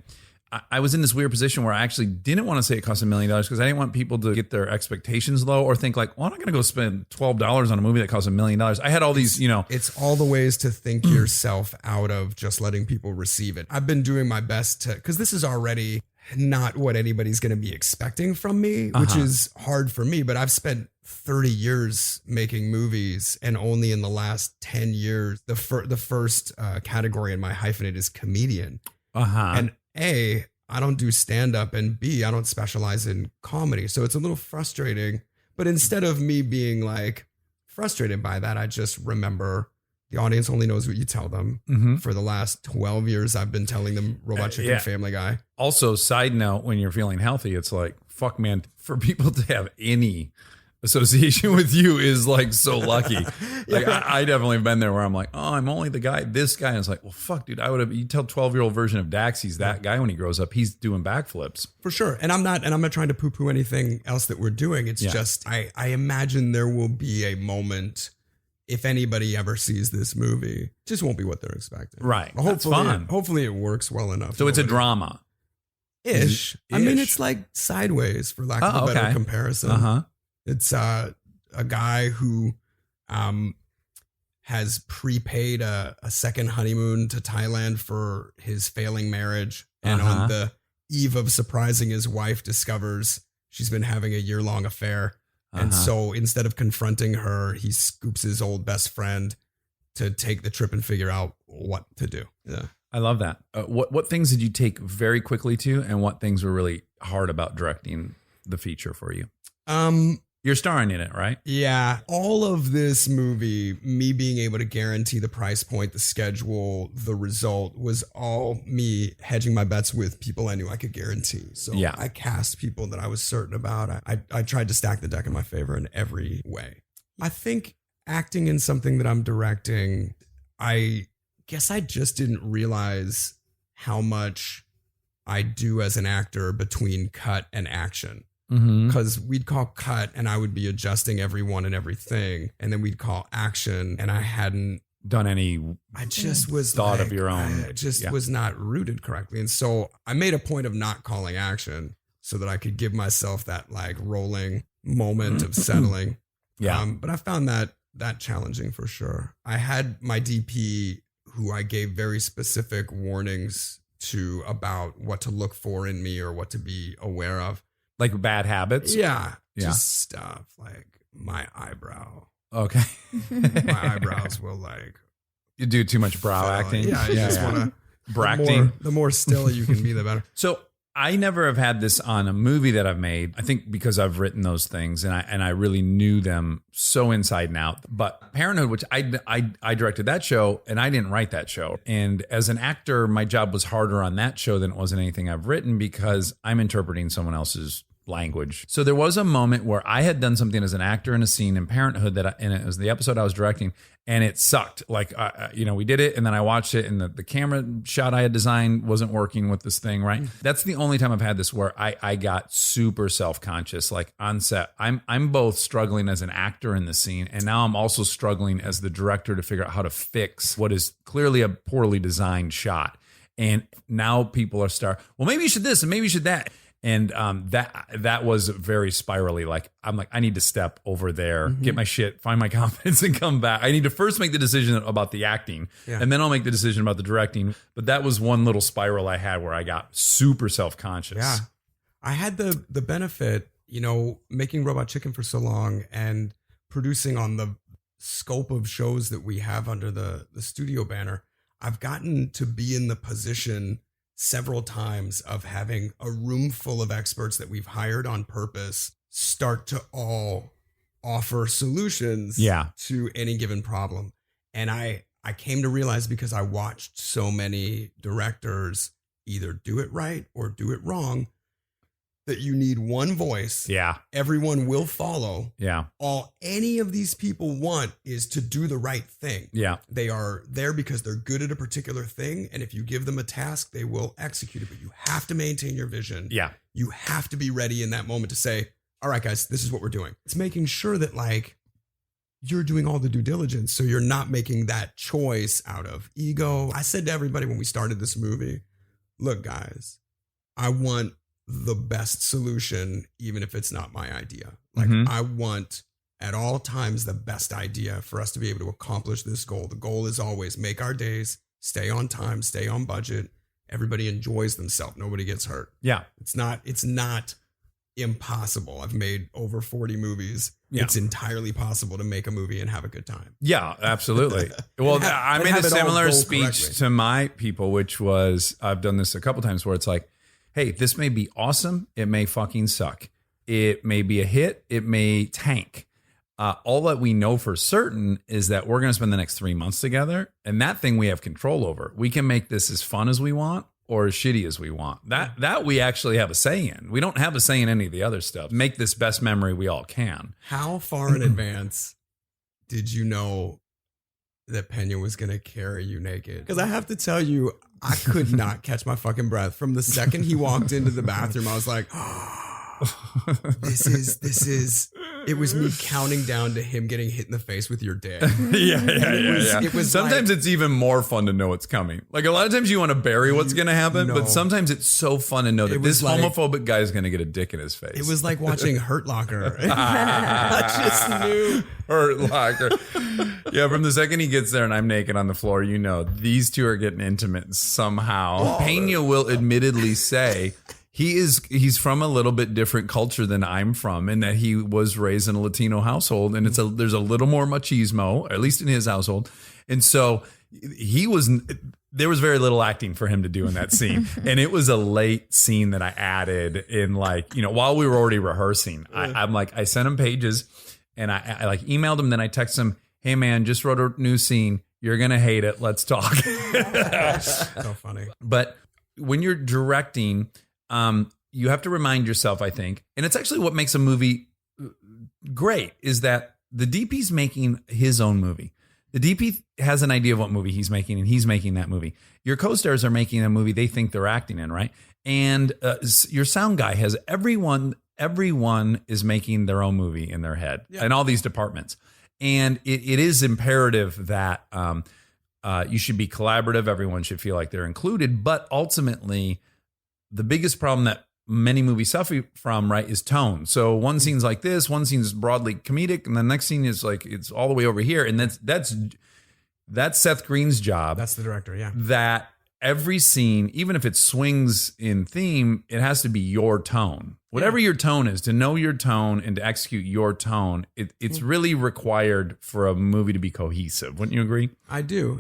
I was in this weird position where I actually didn't want to say it cost $1 million because I didn't want people to get their expectations low or think like, well, I'm not going to go spend $12 on a movie that costs $1 million. I had all these, It's all the ways to think yourself out of just letting people receive it. I've been doing my best because this is already not what anybody's going to be expecting from me, which is hard for me. But I've spent 30 years making movies, and only in the last 10 years, the first category in my hyphenate is comedian. And A, I don't do stand-up, and B, I don't specialize in comedy. So it's a little frustrating. But instead of me being like frustrated by that, I just remember The audience only knows what you tell them. Mm-hmm. For the last 12 years, I've been telling them Robot Chicken, yeah. Family Guy. Also, side note, when you're feeling healthy, it's like, fuck, man, for people to have any association with you is like so lucky. Like I definitely have been there where I'm like, oh, I'm only this guy. And it's like, well, fuck, dude, you tell 12-year-old version of Dax, he's that guy when he grows up, he's doing backflips. For sure. And I'm not trying to poo-poo anything else that we're doing. It's just, I imagine there will be a moment, if anybody ever sees this movie, it just won't be what they're expecting. Right. That's fun. Hopefully it works well enough. So it's a drama. Ish. I mean, it's like Sideways, for lack of a better comparison. Uh-huh. It's a guy who has prepaid a second honeymoon to Thailand for his failing marriage. And on the eve of surprising his wife, discovers she's been having a year-long affair. And so instead of confronting her, he scoops his old best friend to take the trip and figure out what to do. Yeah. I love that. What things did you take very quickly to, and what things were really hard about directing the feature for you? You're starring in it, right? Yeah. All of this movie, me being able to guarantee the price point, the schedule, the result, was all me hedging my bets with people I knew I could guarantee. So I cast people that I was certain about. I tried to stack the deck in my favor in every way. I think acting in something that I'm directing, I guess I just didn't realize how much I do as an actor between cut and action. Because we'd call cut and I would be adjusting everyone and everything, and then we'd call action and I hadn't done any. I just was thought of your own. I just was not rooted correctly, and so I made a point of not calling action so that I could give myself that like rolling moment of settling. But I found that challenging for sure. I had my DP who I gave very specific warnings to about what to look for in me or what to be aware of. Like bad habits? Yeah. Just stuff like my eyebrow. Okay. My eyebrows will like. You do too much brow acting? Yeah. You just want to. Bracting. The more still you can be, the better. So I never have had this on a movie that I've made. I think because I've written those things and I really knew them so inside and out. But Parenthood, which I directed that show, and I didn't write that show. And as an actor, my job was harder on that show than it was in anything I've written because I'm interpreting someone else's language. So there was a moment where I had done something as an actor in a scene in Parenthood and it was the episode I was directing, and it sucked. Like, we did it, and then I watched it, and the camera shot I had designed wasn't working with this thing, right? That's the only time I've had this where I got super self-conscious, like on set. I'm both struggling as an actor in the scene, and now I'm also struggling as the director to figure out how to fix what is clearly a poorly designed shot. And now people are well, maybe you should this, and maybe you should that. And that was very spirally. Like, I'm like, I need to step over there, get my shit, find my confidence, and come back. I need to first make the decision about the acting, and then I'll make the decision about the directing. But that was one little spiral I had where I got super self-conscious. Yeah. I had the benefit, making Robot Chicken for so long and producing on the scope of shows that we have under the studio banner. I've gotten to be in the position several times of having a room full of experts that we've hired on purpose start to all offer solutions to any given problem. And I came to realize, because I watched so many directors either do it right or do it wrong, that you need one voice. Yeah. Everyone will follow. Yeah. All any of these people want is to do the right thing. Yeah. They are there because they're good at a particular thing. And if you give them a task, they will execute it. But you have to maintain your vision. Yeah. You have to be ready in that moment to say, all right, guys, this is what we're doing. It's making sure that like you're doing all the due diligence. So you're not making that choice out of ego. I said to everybody when we started this movie, look, guys, I want the best solution, even if it's not my idea. Like I want at all times the best idea for us to be able to accomplish this goal. The goal is always make our days, stay on time, stay on budget. Everybody enjoys themselves. Nobody gets hurt. Yeah. It's not impossible. I've made over 40 movies. Yeah. It's entirely possible to make a movie and have a good time. Yeah, absolutely. Well, I made a similar speech to my people, which was, I've done this a couple times, where it's like, hey, this may be awesome. It may fucking suck. It may be a hit. It may tank. All that we know for certain is that we're going to spend the next 3 months together, and that thing we have control over. We can make this as fun as we want or as shitty as we want. That we actually have a say in. We don't have a say in any of the other stuff. Make this best memory we all can. How far in advance did you know that Pena was going to carry you naked? Because I have to tell you, I could not catch my fucking breath. From the second he walked into the bathroom, I was like, this is, it was me counting down to him getting hit in the face with your dick. Yeah. It was sometimes like, it's even more fun to know it's coming. Like a lot of times you want to bury what's going to happen, but sometimes it's so fun to know that this homophobic guy is going to get a dick in his face. It was like watching Hurt Locker. I just knew. Hurt Locker. Yeah, from the second he gets there and I'm naked on the floor, you know, these two are getting intimate somehow. Pena will admittedly say he's from a little bit different culture than I'm from, in that he was raised in a Latino household, and there's a little more machismo, at least in his household. And so there was very little acting for him to do in that scene. And it was a late scene that I added in, like, you know, while we were already rehearsing. I sent him pages, and I like emailed him, then I texted him, hey man, just wrote a new scene. You're going to hate it. Let's talk. So funny. But when you're directing, you have to remind yourself, I think, and it's actually what makes a movie great, is that the DP's making his own movie. The DP has an idea of what movie he's making, and he's making that movie. Your co-stars are making a movie they think they're acting in, right? And your sound guy has everyone is making their own movie in their head, in all these departments. And it is imperative that you should be collaborative. Everyone should feel like they're included. But ultimately, the biggest problem that many movies suffer from, right, is tone. So one scene's like this, one scene's broadly comedic, and the next scene is like, it's all the way over here. And that's Seth Green's job. That's the director, yeah. That every scene, even if it swings in theme, it has to be your tone. Whatever your tone is, to know your tone and to execute your tone, it's really required for a movie to be cohesive. Wouldn't you agree? I do.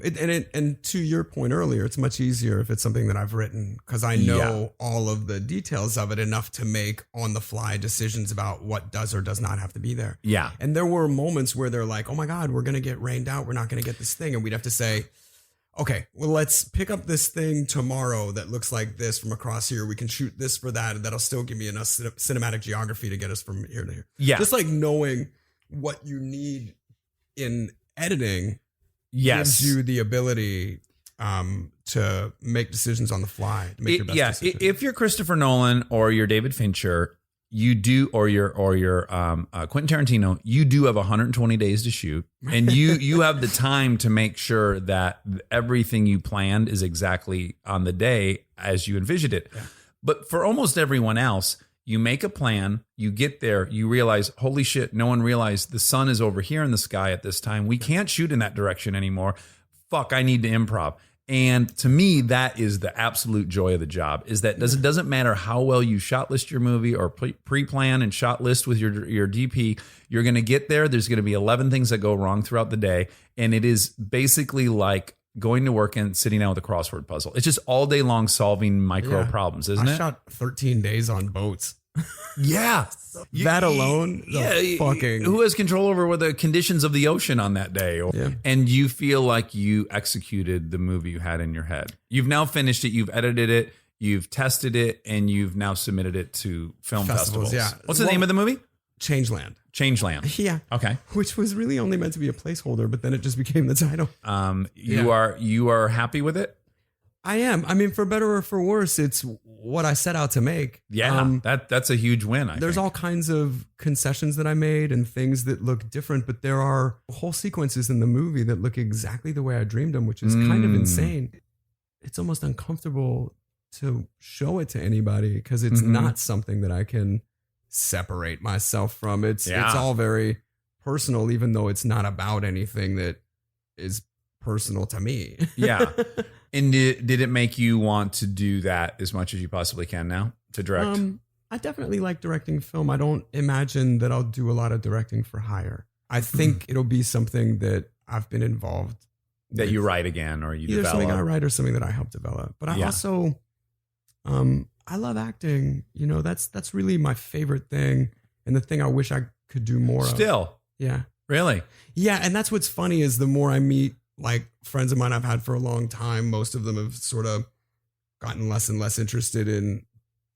And to your point earlier, it's much easier if it's something that I've written, because I know all of the details of it enough to make on-the-fly decisions about what does or does not have to be there. Yeah. And there were moments where they're like, oh my God, we're going to get rained out. We're not going to get this thing. And we'd have to say, okay, well, let's pick up this thing tomorrow that looks like this from across here. We can shoot this for that, and that'll still give me enough cinematic geography to get us from here to here. Yeah. Just like knowing what you need in editing gives you the ability to make decisions on the fly. To make your best decision. If you're Christopher Nolan or you're David Fincher, you do, or you're Quentin Tarantino, you do have 120 days to shoot, and you have the time to make sure that everything you planned is exactly on the day as you envisioned it. Yeah. But for almost everyone else, you make a plan, you get there, you realize, holy shit, no one realized the sun is over here in the sky at this time. We can't shoot in that direction anymore. Fuck, I need to improv. And to me, that is the absolute joy of the job, is that it doesn't matter how well you shot list your movie or pre-plan and shot list with your DP, you're going to get there. There's going to be 11 things that go wrong throughout the day. And it is basically like going to work and sitting down with a crossword puzzle. It's just all day long solving micro problems, isn't it? I shot 13 days on boats. Yeah. That alone, fucking... Who has control over the conditions of the ocean on that day? And you feel like you executed the movie you had in your head. You've now finished it. You've edited it. You've tested it. And you've now submitted it to film festivals. Yeah. What's the name of the movie? Changeland. Yeah. Okay. Which was really only meant to be a placeholder, but then it just became the title. You are happy with it? I am. I mean, for better or for worse, it's what I set out to make. Yeah, that's a huge win. There's all kinds of concessions that I made and things that look different, but there are whole sequences in the movie that look exactly the way I dreamed them, which is kind of insane. It's almost uncomfortable to show it to anybody because it's not something that I can separate myself from. It's all very personal, even though it's not about anything that is personal to me. Yeah. And did it make you want to do that as much as you possibly can now to direct? I definitely like directing film. I don't imagine that I'll do a lot of directing for hire. I think it'll be something that I've been involved that you write again or you either develop. Something I write or something that I help develop. But I also, I love acting. You know, that's really my favorite thing and the thing I wish I could do more of. Still. Yeah. Really? Yeah, and that's what's funny is the more I meet like friends of mine I've had for a long time, most of them have sort of gotten less and less interested in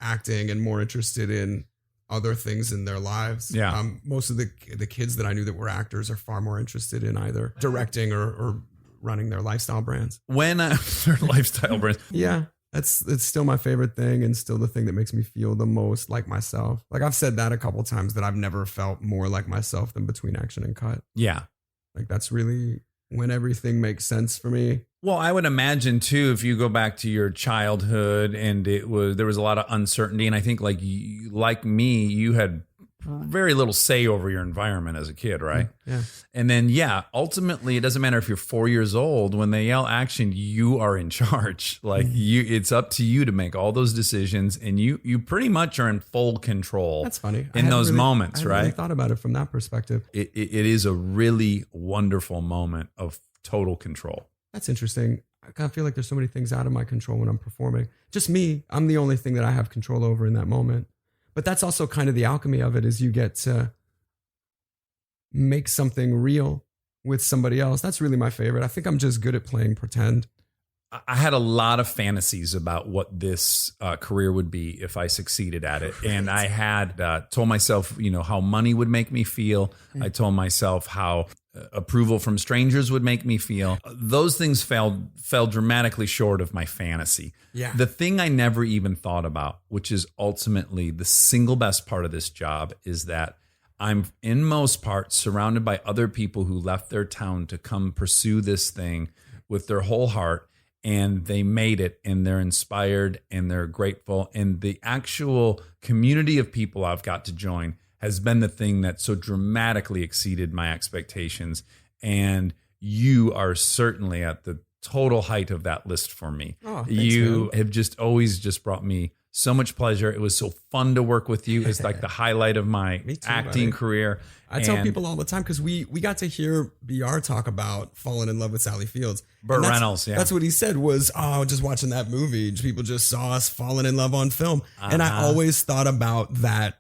acting and more interested in other things in their lives. Yeah. Most of the kids that I knew that were actors are far more interested in either directing or running their lifestyle brands. When their lifestyle brands. Yeah. It's still my favorite thing and still the thing that makes me feel the most like myself. Like I've said that a couple times that I've never felt more like myself than between action and cut. Yeah. Like that's really when everything makes sense for me. Well, I would imagine too, if you go back to your childhood and there was a lot of uncertainty. And I think like me, you had very little say over your environment as a kid, right? Yeah. And then, ultimately it doesn't matter if you're 4 years old, when they yell action, you are in charge. Like it's up to you to make all those decisions and you pretty much are in full control. That's funny. In those moments, I right? really thought about it from that perspective. It is a really wonderful moment of total control. That's interesting. I kind of feel like there's so many things out of my control when I'm performing. Just me. I'm the only thing that I have control over in that moment. But that's also kind of the alchemy of it is you get to make something real with somebody else. That's really my favorite. I think I'm just good at playing pretend. I had a lot of fantasies about what this career would be if I succeeded at it. And I had told myself, how money would make me feel. I told myself how approval from strangers would make me feel. Those things fell dramatically short of my fantasy. Yeah. The thing I never even thought about, which is ultimately the single best part of this job, is that I'm in most part surrounded by other people who left their town to come pursue this thing with their whole heart. And they made it and they're inspired and they're grateful. And the actual community of people I've got to join has been the thing that so dramatically exceeded my expectations. And you are certainly at the total height of that list for me. Oh, thanks, you man. have just always just brought me so much pleasure. It was so fun to work with you. It's like the highlight of my Me too, acting buddy. career. I tell And people all the time because we got to hear BR talk about falling in love with Sally Fields. Burt And that's- Reynolds, yeah. That's what he said was, just watching that movie. People just saw us falling in love on film. And I Uh-huh. always thought about that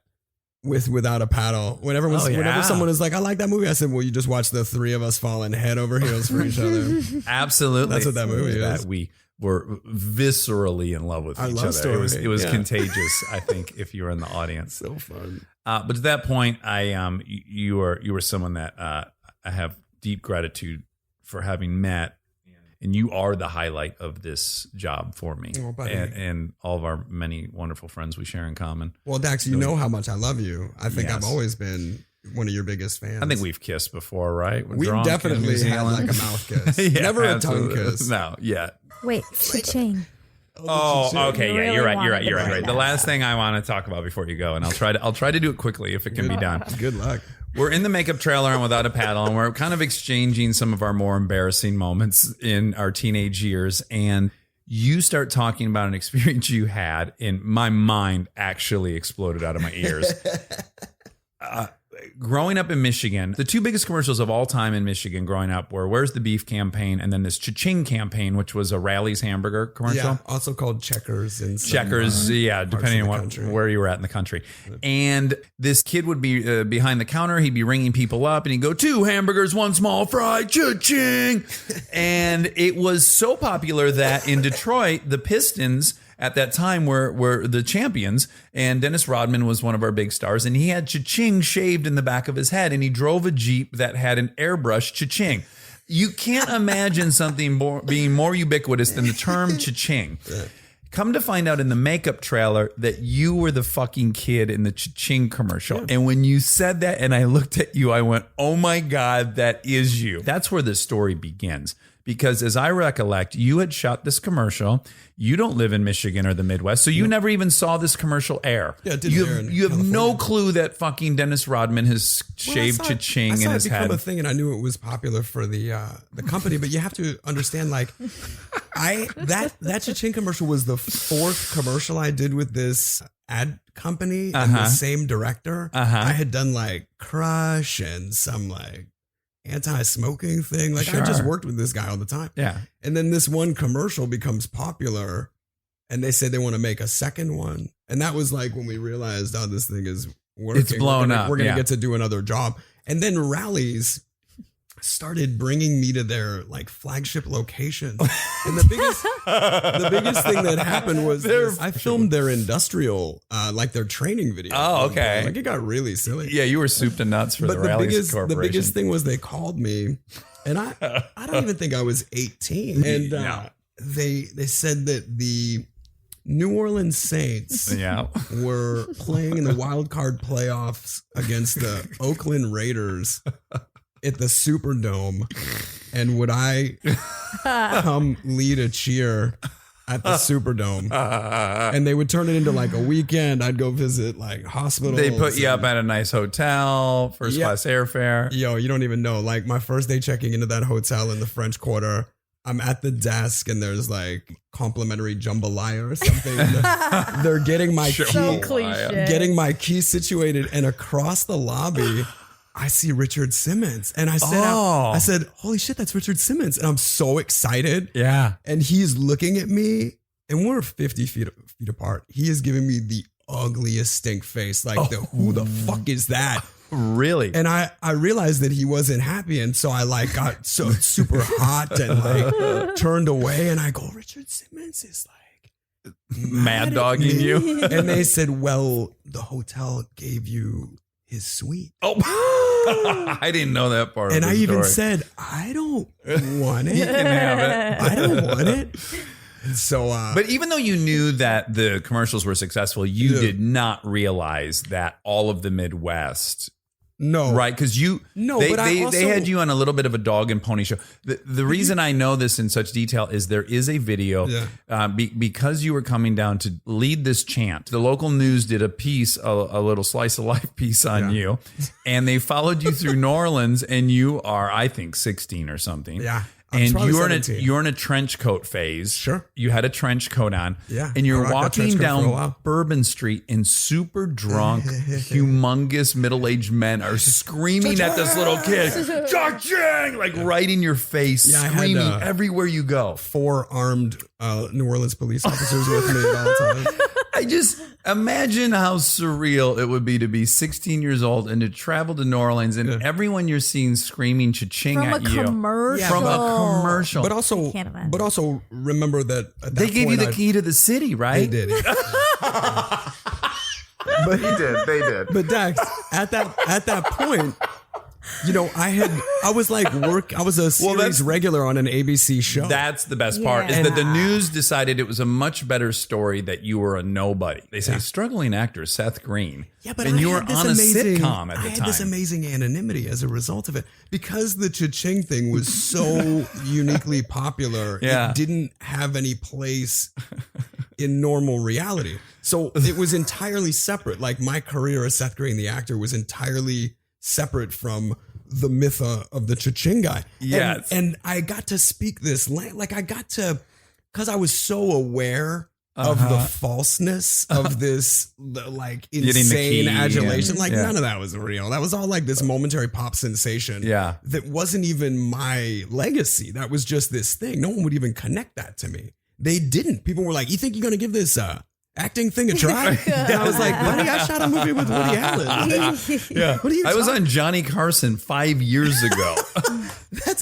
with Without a Paddle. Whenever someone is like, I like that movie, I said, well, you just watch the three of us falling head over heels for each other. Absolutely. That's what that movie That is. we were viscerally in love with Our each love other. story, It was yeah. contagious, I think, if you were in the audience. So fun. But to that point, you were someone that I have deep gratitude for having met, and you are the highlight of this job for me, Oh, buddy. and all of our many wonderful friends we share in common. Well, Dax, you know how much I love you. I think I've Yes. always been one of your biggest fans. I think we've kissed before, right? We're we drunk in New definitely had Zealand. like a mouth kiss. Yeah, Never a tongue absolutely. kiss. No, yet. Wait, Cha-Ching. Oh, okay, You yeah, really you're wanted right. to bring The that last up. thing I want to talk about before you go, and I'll try to do it quickly if it can be done. Good luck. We're in the makeup trailer and Without a Paddle, and we're kind of exchanging some of our more embarrassing moments in our teenage years. And you start talking about an experience you had, and my mind actually exploded out of my ears. Growing up in Michigan, the two biggest commercials of all time in Michigan growing up were Where's the Beef campaign and then this Cha-Ching campaign, which was a Rally's hamburger commercial. Yeah, also called Checkers in some, Checkers, parts depending of on the country. where you were at in the country. And this kid would be behind the counter. He'd be ringing people up and he'd go, 2 hamburgers, 1 small fry, Cha-Ching. And it was so popular that in Detroit, the Pistons at that time were the champions, and Dennis Rodman was one of our big stars, and he had Cha-Ching shaved in the back of his head, and he drove a Jeep that had an airbrush Cha-Ching. You can't imagine something being more ubiquitous than the term Cha-Ching. Come to find out in the makeup trailer that you were the fucking kid in the Cha-Ching commercial. And when you said that and I looked at you, I went, oh my God, that is you. That's where the story begins. Because as I recollect, you had shot this commercial. You don't live in Michigan or the Midwest, so you never even saw this commercial air. Yeah, it didn't air in you have no California. clue that fucking Dennis Rodman has shaved Cha-Ching in his I saw it become head. a thing, and I knew it was popular for the company. But you have to understand, like, that Cha-Ching commercial was the 4th commercial I did with this ad company and the same director. I had done like Crush and some like anti-smoking thing. Like I just Sure. worked with this guy all the time. Yeah. And then this one commercial becomes popular and they say they want to make a second one. And that was like when we realized, oh, this thing is working. It's blown up, We're going to yeah. get to do another job. And then rallies started bringing me to their like flagship locations. And the biggest thing that happened was I filmed their industrial, like their training video. Oh, okay. Like it got really silly. Yeah, you were soup to nuts for the Rallies Corporation. The biggest thing was they called me, and I don't even think I was 18. And they said that the New Orleans Saints were playing in the wild card playoffs against the Oakland Raiders at the Superdome, and would I come lead a cheer at the Superdome? And they would turn it into like a weekend. I'd go visit like hospitals. They put you up at a nice hotel, first class airfare. Yo, you don't even know. Like my first day checking into that hotel in the French Quarter, I'm at the desk and there's like complimentary jambalaya or something. They're getting my getting my key situated, and across the lobby I see Richard Simmons, and I said, holy shit, that's Richard Simmons. And I'm so excited. Yeah. And he's looking at me, and we're 50 feet apart. He is giving me the ugliest stink face. Like, who the fuck is that? Really? And I realized that he wasn't happy. And so I like got so super hot and like turned away, and I go, Richard Simmons is like mad dogging you. And they said, well, the hotel gave you his suite. Oh, I didn't know that part. And of the I even story. said, I don't want it. You can have it. I don't want it. And so, but even though you knew that the commercials were successful, you did not realize that all of the Midwest. No. Right. Because they had you on a little bit of a dog and pony show. The reason I know this in such detail is there is a video because you were coming down to lead this chant. The local news did a piece, a little slice of life piece on you, and they followed you through New Orleans, and you are, I think, 16 or something. Yeah. And you're in a trench coat phase. Sure. You had a trench coat on. Yeah. And you're walking down Bourbon Street, and super drunk, humongous middle-aged men are screaming at this little kid. Cha-Ching! Like right in your face, screaming everywhere you go. 4 armed New Orleans police officers with me at all times. I just imagine how surreal it would be to be 16 years old and to travel to New Orleans and everyone you're seeing screaming Cha-Ching at you. From a commercial. But also remember that at that they gave you the key to the city, right? They did. But they did. But Dax, at that point, you know, I was a series regular on an ABC show. That's the best part, is that the news decided it was a much better story that you were a nobody. They say struggling actor Seth Green. Yeah, but and you were on a sitcom at the time. I had this amazing anonymity as a result of it. Because the Cha-Ching thing was so uniquely popular, it didn't have any place in normal reality. So it was entirely separate. Like my career as Seth Green, the actor, was entirely separate from the myth of the Cha-Ching guy. Yes. And I got to speak this, like I got to, because I was so aware of the falseness of this like insane adulation. Like none of that was real. That was all like this momentary pop sensation. Yeah. That wasn't even my legacy. That was just this thing. No one would even connect that to me. They didn't. People were like, you think you're going to give this acting thing a try? And I was like, buddy, I shot a movie with Woody Allen. What are you I was on Johnny Carson 5 years ago.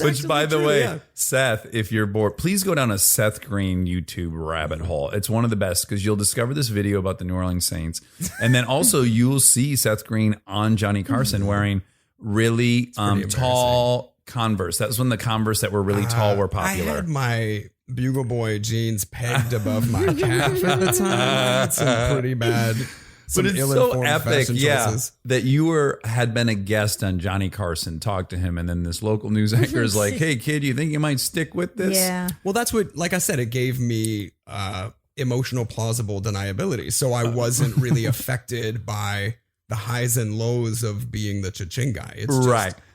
Which, by the way, Seth, if you're bored, please go down a Seth Green YouTube rabbit hole. It's one of the best because you'll discover this video about the New Orleans Saints. And then also you'll see Seth Green on Johnny Carson wearing really tall Converse. That was when the Converse that were really tall were popular. I had my Bugle Boy jeans pegged above my calf at the time. That's some pretty bad. But it's so epic, that you had been a guest on Johnny Carson, talked to him, and then this local news anchor is like, hey, kid, you think you might stick with this? Yeah. Well, that's what, like I said, it gave me emotional plausible deniability. So I wasn't really affected by the highs and lows of being the Cha-Ching guy.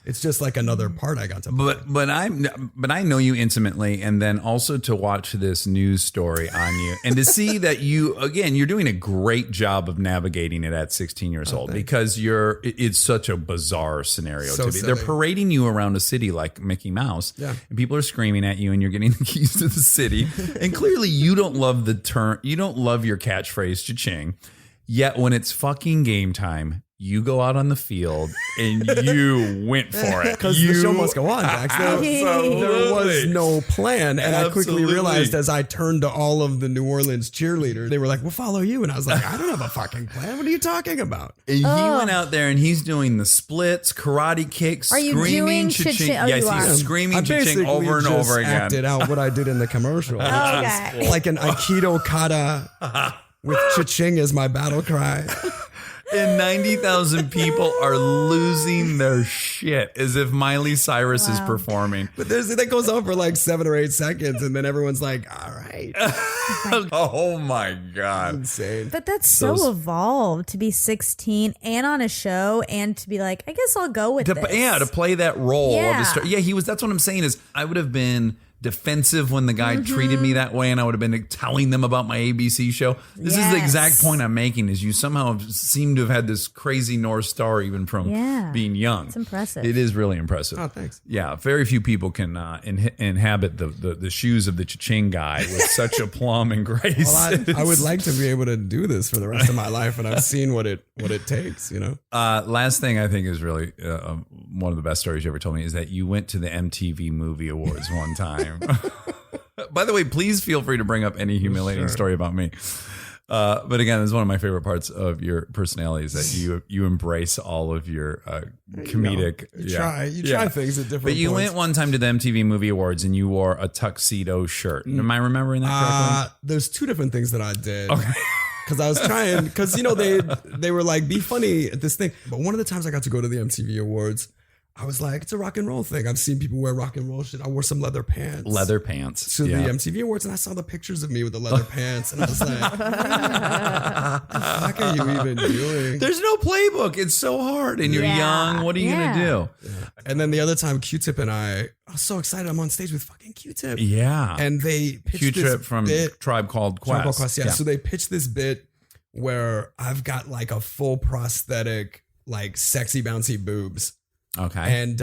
It's just like another part I got to play. But I know you intimately, and then also to watch this news story on you and to see that you're doing a great job of navigating it at 16 years old because it's such a bizarre scenario to be. Silly. They're parading you around a city like Mickey Mouse, and people are screaming at you, and you're getting the keys to the city, and clearly you don't love you don't love your catchphrase Cha-Ching. Yet when it's fucking game time, you go out on the field and you went for it. Because the show must go on, Dax. There was no plan. And I quickly realized as I turned to all of the New Orleans cheerleaders, they were like, we'll follow you. And I was like, I don't have a fucking plan. What are you talking about? And he went out there and he's doing the splits, karate kicks, Are you screaming doing Cha-Ching. Cha-Ching? Oh, Yes, you are. he's screaming I Cha-Ching basically over and just over again. acted out what I did in the commercial. Okay. Like an Aikido kata with Cha-Ching as my battle cry. And 90,000 people are losing their shit as if Miley Cyrus is performing. But that goes on for like 7 or 8 seconds, and then everyone's like, all right. Oh my God. Insane. But that's so evolved to be 16 and on a show and to be like, I guess I'll go with this. Yeah, to play that role. Yeah. He was. That's what I'm saying is I would have been defensive when the guy treated me that way, and I would have been telling them about my ABC show. This is the exact point I'm making, is you somehow seem to have had this crazy North Star even from being young. It's impressive. It is really impressive. Oh, thanks. Yeah, very few people can inhabit the shoes of the Cha-Ching guy with such aplomb and grace. Well, I would like to be able to do this for the rest of my life, and I've seen what it takes, you know? Last thing I think is really one of the best stories you ever told me is that you went to the MTV Movie Awards one time. By the way, please feel free to bring up any humiliating story about me. But again, it's one of my favorite parts of your personality is that you embrace all of your comedic. You try things at different But you points. went one time to the MTV Movie Awards and you wore a tuxedo shirt. Am I remembering that correctly? There's 2 different things that I did. Okay. Because I was trying, because, you know, they were like, be funny at this thing. But one of the times I got to go to the MTV Awards, I was like, it's a rock and roll thing. I've seen people wear rock and roll shit. I wore some leather pants. Leather pants. To the MTV Awards, and I saw the pictures of me with the leather pants, and I was like, what the fuck are you even doing? There's no playbook. It's so hard. And you're young. What are you going to do? Yeah. And then the other time, Q-Tip and I was so excited. I'm on stage with fucking Q-Tip. Yeah. And they pitched Q-Tip this from bit, Tribe Called Quest. Tribe Called Quest, yeah. So they pitched this bit where I've got like a full prosthetic, like sexy bouncy boobs. Okay. And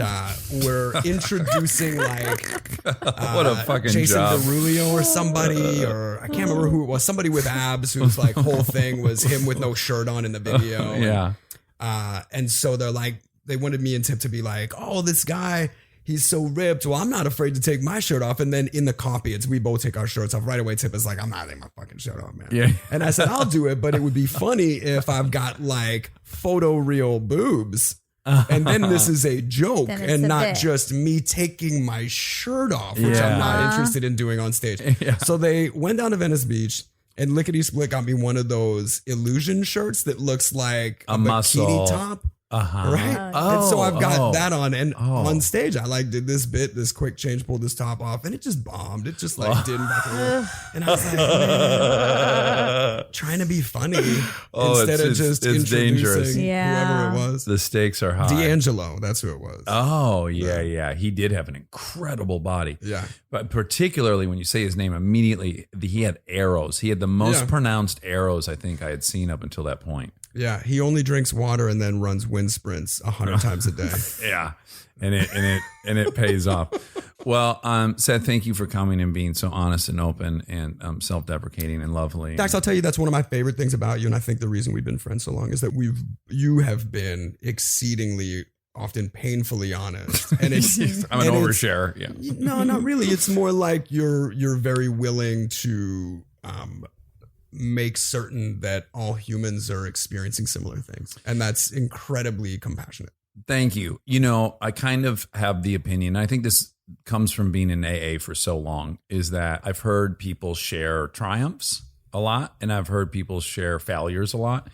we're introducing like what a fucking Jason job. Derulo or somebody, or I can't remember who it was. Somebody with abs whose like whole thing was him with no shirt on in the video. Yeah. And so they're like, they wanted me and Tip to be like, oh, this guy, he's so ripped. Well, I'm not afraid to take my shirt off. And then in the copy, we both take our shirts off. Right away, Tip is like, I'm not taking my fucking shirt off, man. Yeah. And I said, I'll do it, but it would be funny if I've got like photoreal boobs. And then this is a joke Then it's and a not bit. just me taking my shirt off, which I'm not interested in doing on stage. Yeah. So they went down to Venice Beach and Lickety Split got me one of those illusion shirts that looks like a muscle. bikini top. Uh-huh. Right? and so I've got that on. And Oh. on stage, I like did this bit, this quick change, pulled this top off, and it just bombed. It just like didn't fucking work. And I was like, man, trying to be funny instead of just it's dangerous. introducing Yeah. whoever it was. The stakes are high. D'Angelo, that's who it was. Oh, yeah. He did have an incredible body. Yeah. But particularly when you say his name immediately, he had arrows. He had the most pronounced arrows I think I had seen up until that point. Yeah, he only drinks water and then runs wind sprints 100 times a day. Yeah. And it pays off. Well, Seth, thank you for coming and being so honest and open and self-deprecating and lovely. Dax, I'll tell you that's one of my favorite things about you, and I think the reason we've been friends so long is that you have been exceedingly often painfully honest. And it's I'm an overshare. Yeah. No, not really. It's more like you're very willing to make certain that all humans are experiencing similar things. And that's incredibly compassionate. Thank you. You know, I kind of have the opinion, I think this comes from being in AA for so long, is that I've heard people share triumphs a lot and I've heard people share failures a lot.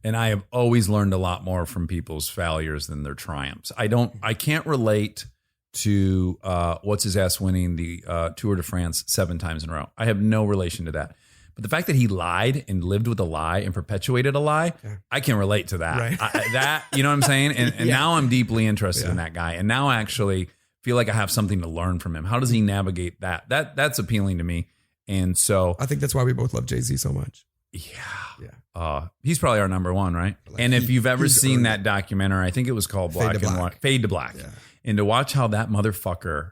And I have always learned a lot more from people's failures than their triumphs. I can't relate to what's his ass winning the Tour de France 7 times in a row. I have no relation to that. But the fact that he lied and lived with a lie and perpetuated a lie, I can relate to that. Right. That, you know what I'm saying? And now I'm deeply interested in that guy. And now I actually feel like I have something to learn from him. How does he navigate that? That's appealing to me. And so I think that's why we both love Jay-Z so much. Yeah. He's probably our number one, right? Like and if you've ever he's seen earned that documentary, I think it was called Fade to Black. Fade to Black. Yeah. And to watch how that motherfucker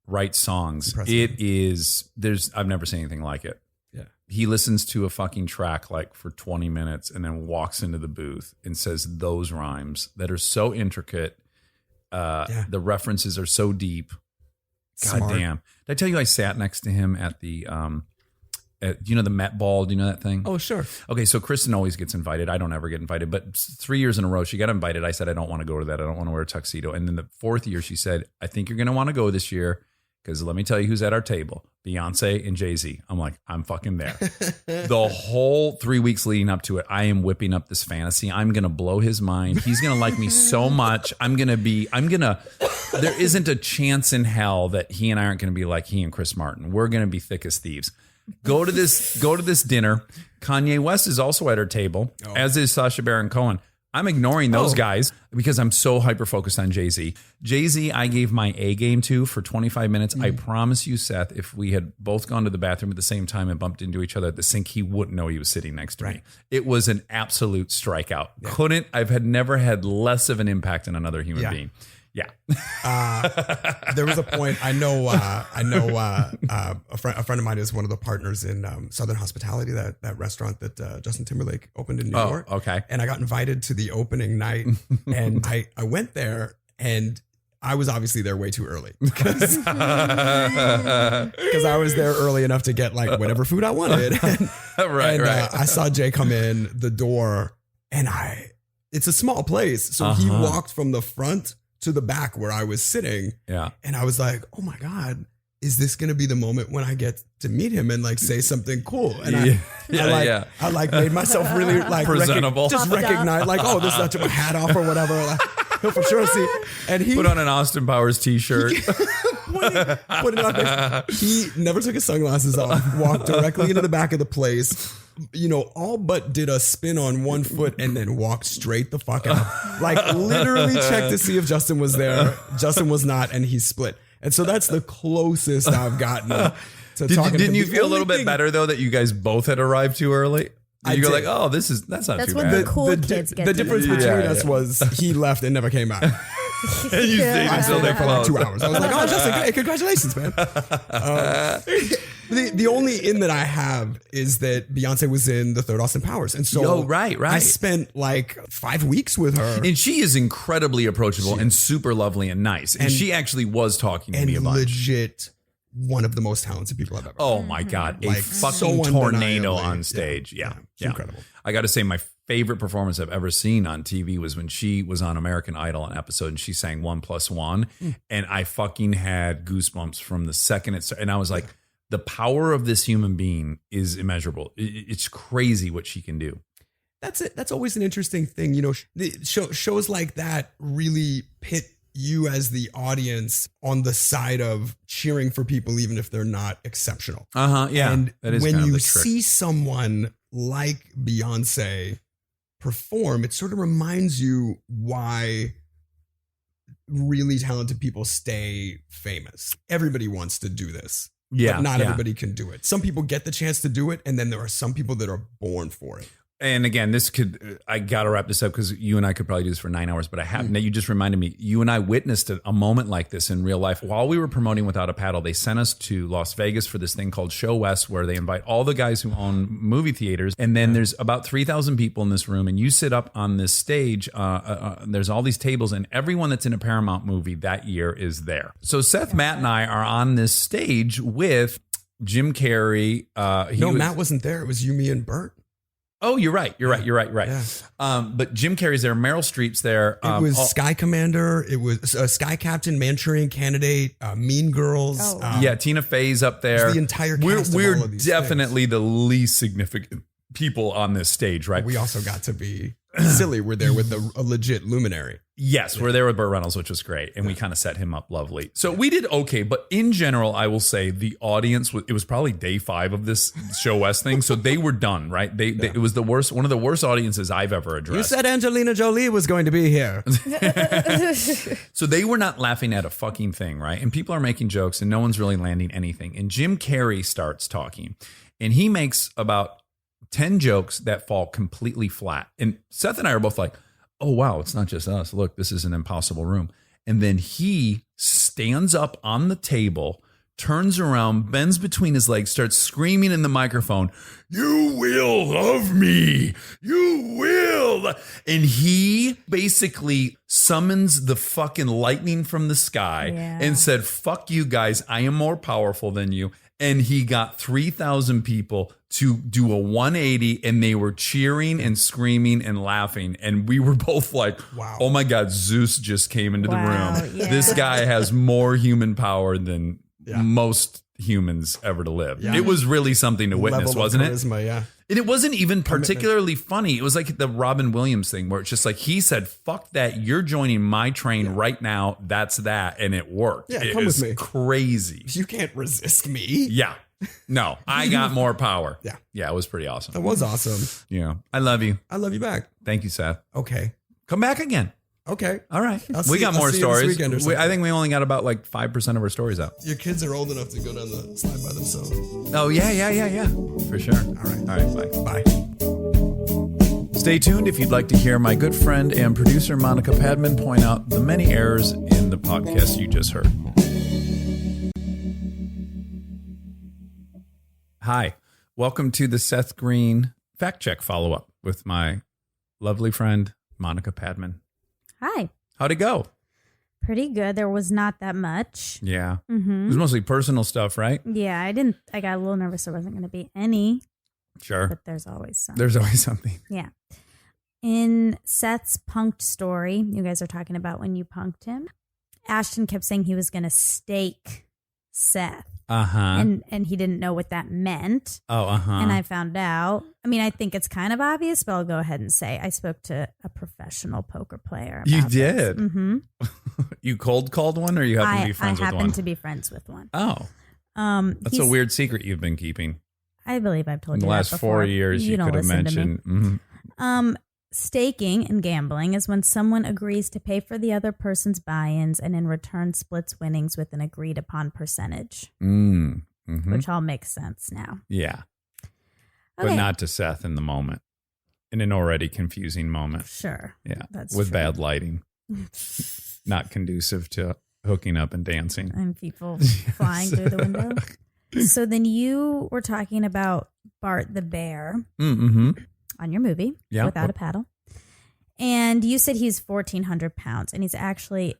writes songs, Impressive. I've never seen anything like it. Yeah. He listens to a fucking track like for 20 minutes and then walks into the booth and says those rhymes that are so intricate. The references are so deep. God Smart. damn. Did I tell you I sat next to him at the do you know the Met Ball? Do you know that thing? Oh, sure. Okay, so Kristen always gets invited. I don't ever get invited, but 3 years in a row she got invited. I said I don't want to go to that. I don't want to wear a tuxedo. And then the fourth year she said, I think you're going to want to go this year because let me tell you who's at our table. Beyonce and Jay-Z. I'm like, I'm fucking there. The whole 3 weeks leading up to it, I am whipping up this fantasy. I'm going to blow his mind. He's going to like me so much. There isn't a chance in hell that he and I aren't going to be like he and Chris Martin. We're going to be thick as thieves. Go to this dinner. Kanye West is also at our table, as is Sacha Baron Cohen. I'm ignoring those guys because I'm so hyper focused on Jay-Z. Jay-Z, I gave my A game to for 25 minutes. I promise you, Seth, if we had both gone to the bathroom at the same time and bumped into each other at the sink, he wouldn't know he was sitting next to me. It was an absolute strikeout. Yeah. Never had less of an impact on another human being. Yeah. There was a point. I know. A friend of mine is one of the partners in Southern Hospitality, that restaurant that Justin Timberlake opened in New York. Okay. And I got invited to the opening night, and I went there, and I was obviously there way too early because I was there early enough to get like whatever food I wanted. Right. I saw Jay come in the door, and it's a small place, so he walked from the front to the back where I was sitting. Yeah. And I was like, oh my God, is this going to be the moment when I get to meet him and like say something cool? And I made myself really like presentable. Just recognize like, oh, this is not took my hat off or whatever. Like, he'll for sure see. And he put on an Austin Powers t-shirt. put it on. He never took his sunglasses off, walked directly into the back of the place, all but did a spin on one foot and then walked straight the fuck out. Like literally checked to see if Justin was there. Justin was not, and he split. And so that's the closest I've gotten to talking. Didn't you feel a little bit better though that you guys both had arrived too early? You go like, oh, that's not too when bad. the cool kids get the to difference do between us was he left and never came out. And you stayed until they for like closed. 2 hours. I was like, oh, Justin, hey, congratulations, man. The only in that I have is that Beyonce was in the third Austin Powers. And so right. I spent like 5 weeks with her. And she is incredibly approachable and super lovely and nice. And she actually was talking to me about legit one of the most talented people I've ever met. Oh my God. Like, a fucking so tornado undeniably. on stage. Yeah. Incredible. I got to say, my favorite performance I've ever seen on TV was when she was on American Idol, an episode, and she sang 1+1. And I fucking had goosebumps from the second it started. And I was like, the power of this human being is immeasurable. It's crazy what she can do. That's it. That's always an interesting thing. Shows like that really pit you as the audience on the side of cheering for people, even if they're not exceptional. Yeah. And that is when kind of you the trick. see someone like Beyonce perform, it sort of reminds you why really talented people stay famous. Everybody wants to do this. But not everybody can do it. Some people get the chance to do it, and then there are some people that are born for it. And again, I got to wrap this up because you and I could probably do this for 9 hours, but I haven't. You just reminded me, you and I witnessed a moment like this in real life. While we were promoting Without a Paddle, they sent us to Las Vegas for this thing called Show West, where they invite all the guys who own movie theaters. And then there's about 3,000 people in this room, and you sit up on this stage. There's all these tables, and everyone that's in a Paramount movie that year is there. So Seth, Matt, and I are on this stage with Jim Carrey. Matt wasn't there. It was you, me, and Bert. Oh, you're right. Right. Yeah. But Jim Carrey's there. Meryl Streep's there. It was Sky Commander. It was Sky Captain, Manchurian Candidate, Mean Girls. Tina Fey's up there. The entire cast We're of all of these definitely the least significant people on this stage, right? We also got to be silly. We're there with a legit luminary. Yes, we're there with Burt Reynolds, which was great. And we kind of set him up lovely. So we did okay. But in general, I will say the audience, it was probably day 5 of this Show West thing. So they were done, right? It was one of the worst audiences I've ever addressed. You said Angelina Jolie was going to be here. So they were not laughing at a fucking thing, right? And people are making jokes and no one's really landing anything. And Jim Carrey starts talking and he makes about 10 jokes that fall completely flat. And Seth and I are both like, oh, wow, it's not just us. Look, this is an impossible room. And then he stands up on the table, turns around, bends between his legs, starts screaming in the microphone, "You will love me. You will." And he basically summons the fucking lightning from the sky and said, "Fuck you guys. I am more powerful than you." And he got 3,000 people to do a 180, and they were cheering and screaming and laughing. And we were both like, Wow. "Oh my God, Zeus just came into the room. Yeah. This guy has more human power than most humans ever to live." Yeah. It was really something to witness, Level of wasn't it? charisma, yeah. And it wasn't even particularly funny. It was like the Robin Williams thing where it's just like he said, "Fuck that. You're joining my train right now. That's that." And it worked. Yeah, it come was with me. crazy. You can't resist me. Yeah. No, I got more power. Yeah. Yeah, it was pretty awesome. That was awesome. Yeah. I love you. I love you back. Thank you, Seth. Okay. Come back again. Okay. All right. I'll We see- got I'll more see you this stories. weekend or something. I think we only got about like 5% of our stories out. Your kids are old enough to go down the slide by themselves. Oh, yeah. For sure. All Bye. right. Bye. Stay tuned if you'd like to hear my good friend and producer Monica Padman point out the many errors in the podcast you just heard. Hi, welcome to the Seth Green fact check follow-up with my lovely friend Monica Padman. Hi. How'd it go? Pretty good. There was not that much. Yeah. It Mm-hmm. was mostly personal stuff, right? Yeah, I got a little nervous there wasn't going to be any, Sure. but there's always some. There's always something. Yeah. In Seth's punked story, you guys are talking about when you punked him. Ashton kept saying he was going to stake Seth. Uh-huh. And he didn't know what that meant. Oh, uh-huh. And I found out. I mean, I think it's kind of obvious, but I'll go ahead and say I spoke to a professional poker player. You about this. did? Mm-hmm. You cold called one, or you happen to be friends I with one? happen to be friends with one. Oh, that's a weird secret you've been keeping. I believe I've told In the you last that before. 4 years, you don't could have listen to me. mentioned. Mhm. Staking and gambling is when someone agrees to pay for the other person's buy-ins and in return splits winnings with an agreed upon percentage, Mhm. which all makes sense now. Yeah. But Okay. not to Seth in the moment, in an already confusing moment. Sure. Yeah. That's with true. bad lighting, not conducive to hooking up and dancing. And people flying through the window. So then you were talking about Bart the bear Mm-hmm. on your movie, Yeah. Without a Paddle. And you said he's 1,400 pounds, and he's actually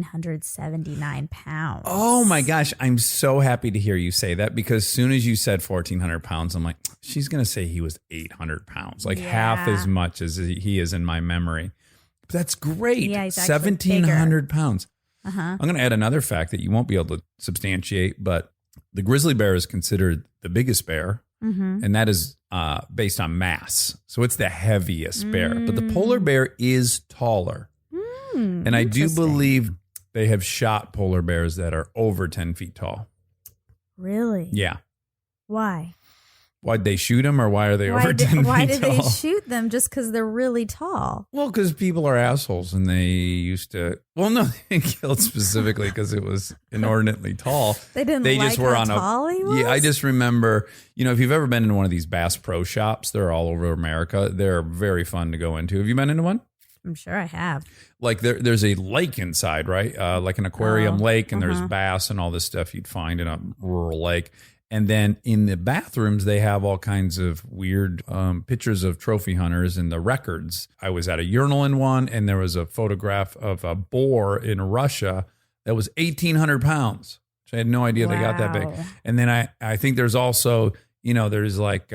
1,779 pounds. Oh my gosh. I'm so happy to hear you say that, because as soon as you said 1,400 pounds, I'm like, she's going to say he was 800 pounds, like half Yeah. as much as he is in my memory. But that's great. Yeah, he's actually 1,700 pounds. Uh-huh. I'm going to add another fact that you won't be able to substantiate, but the grizzly bear is considered the biggest bear, Mm-hmm. and that is based on mass. So it's the heaviest bear, but the polar bear is taller. And I do interesting. believe they have shot polar bears that are over 10 feet tall. Really? Yeah. Why? Why'd they shoot them, or why are they over 10 why feet did they tall? shoot them? Just because they're really tall? Well, because people are assholes, and they used to. Well, no, they killed specifically because it was inordinately tall. They didn't They like just were how on tall he was? Yeah, I just remember. If you've ever been in one of these Bass Pro Shops, they're all over America. They're very fun to go into. Have you been into one? I'm sure I have. Like there's a lake inside, right? Like an aquarium lake, and there's uh-huh. bass and all this stuff you'd find in a rural lake. And then in the bathrooms, they have all kinds of weird pictures of trophy hunters and the records. I was at a urinal in one, and there was a photograph of a boar in Russia that was 1,800 pounds. So I had no idea they got that big. Wow. And then I think there's also, there's like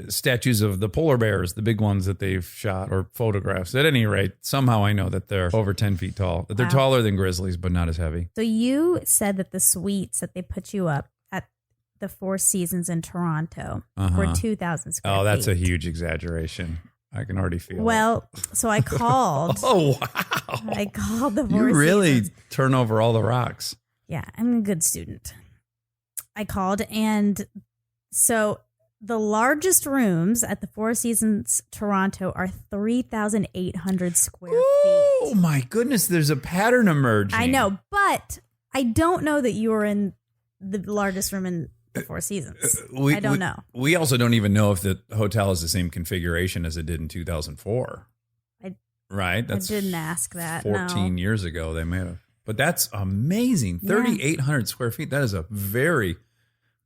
statues of the polar bears, the big ones that they've shot, or photographs. At any rate, somehow I know that they're over 10 feet tall. That they're Wow. taller than grizzlies, but not as heavy. So you said that the suites that they put you up at the Four Seasons in Toronto were 2,000 square feet. Oh, that's a huge exaggeration. I can already feel it. Well, so I called. Oh, wow. I called the Four You really Seasons. turn over all the rocks. Yeah, I'm a good student. I called, and so the largest rooms at the Four Seasons Toronto are 3,800 square Oh, feet. my goodness. There's a pattern emerging. I know, but I don't know that you were in the largest room in the Four Seasons. I don't know. We also don't even know if the hotel is the same configuration as it did in 2004. I right? That's didn't ask that. 14 no. years ago. They may have. But that's amazing. 3,800 square feet. That is a very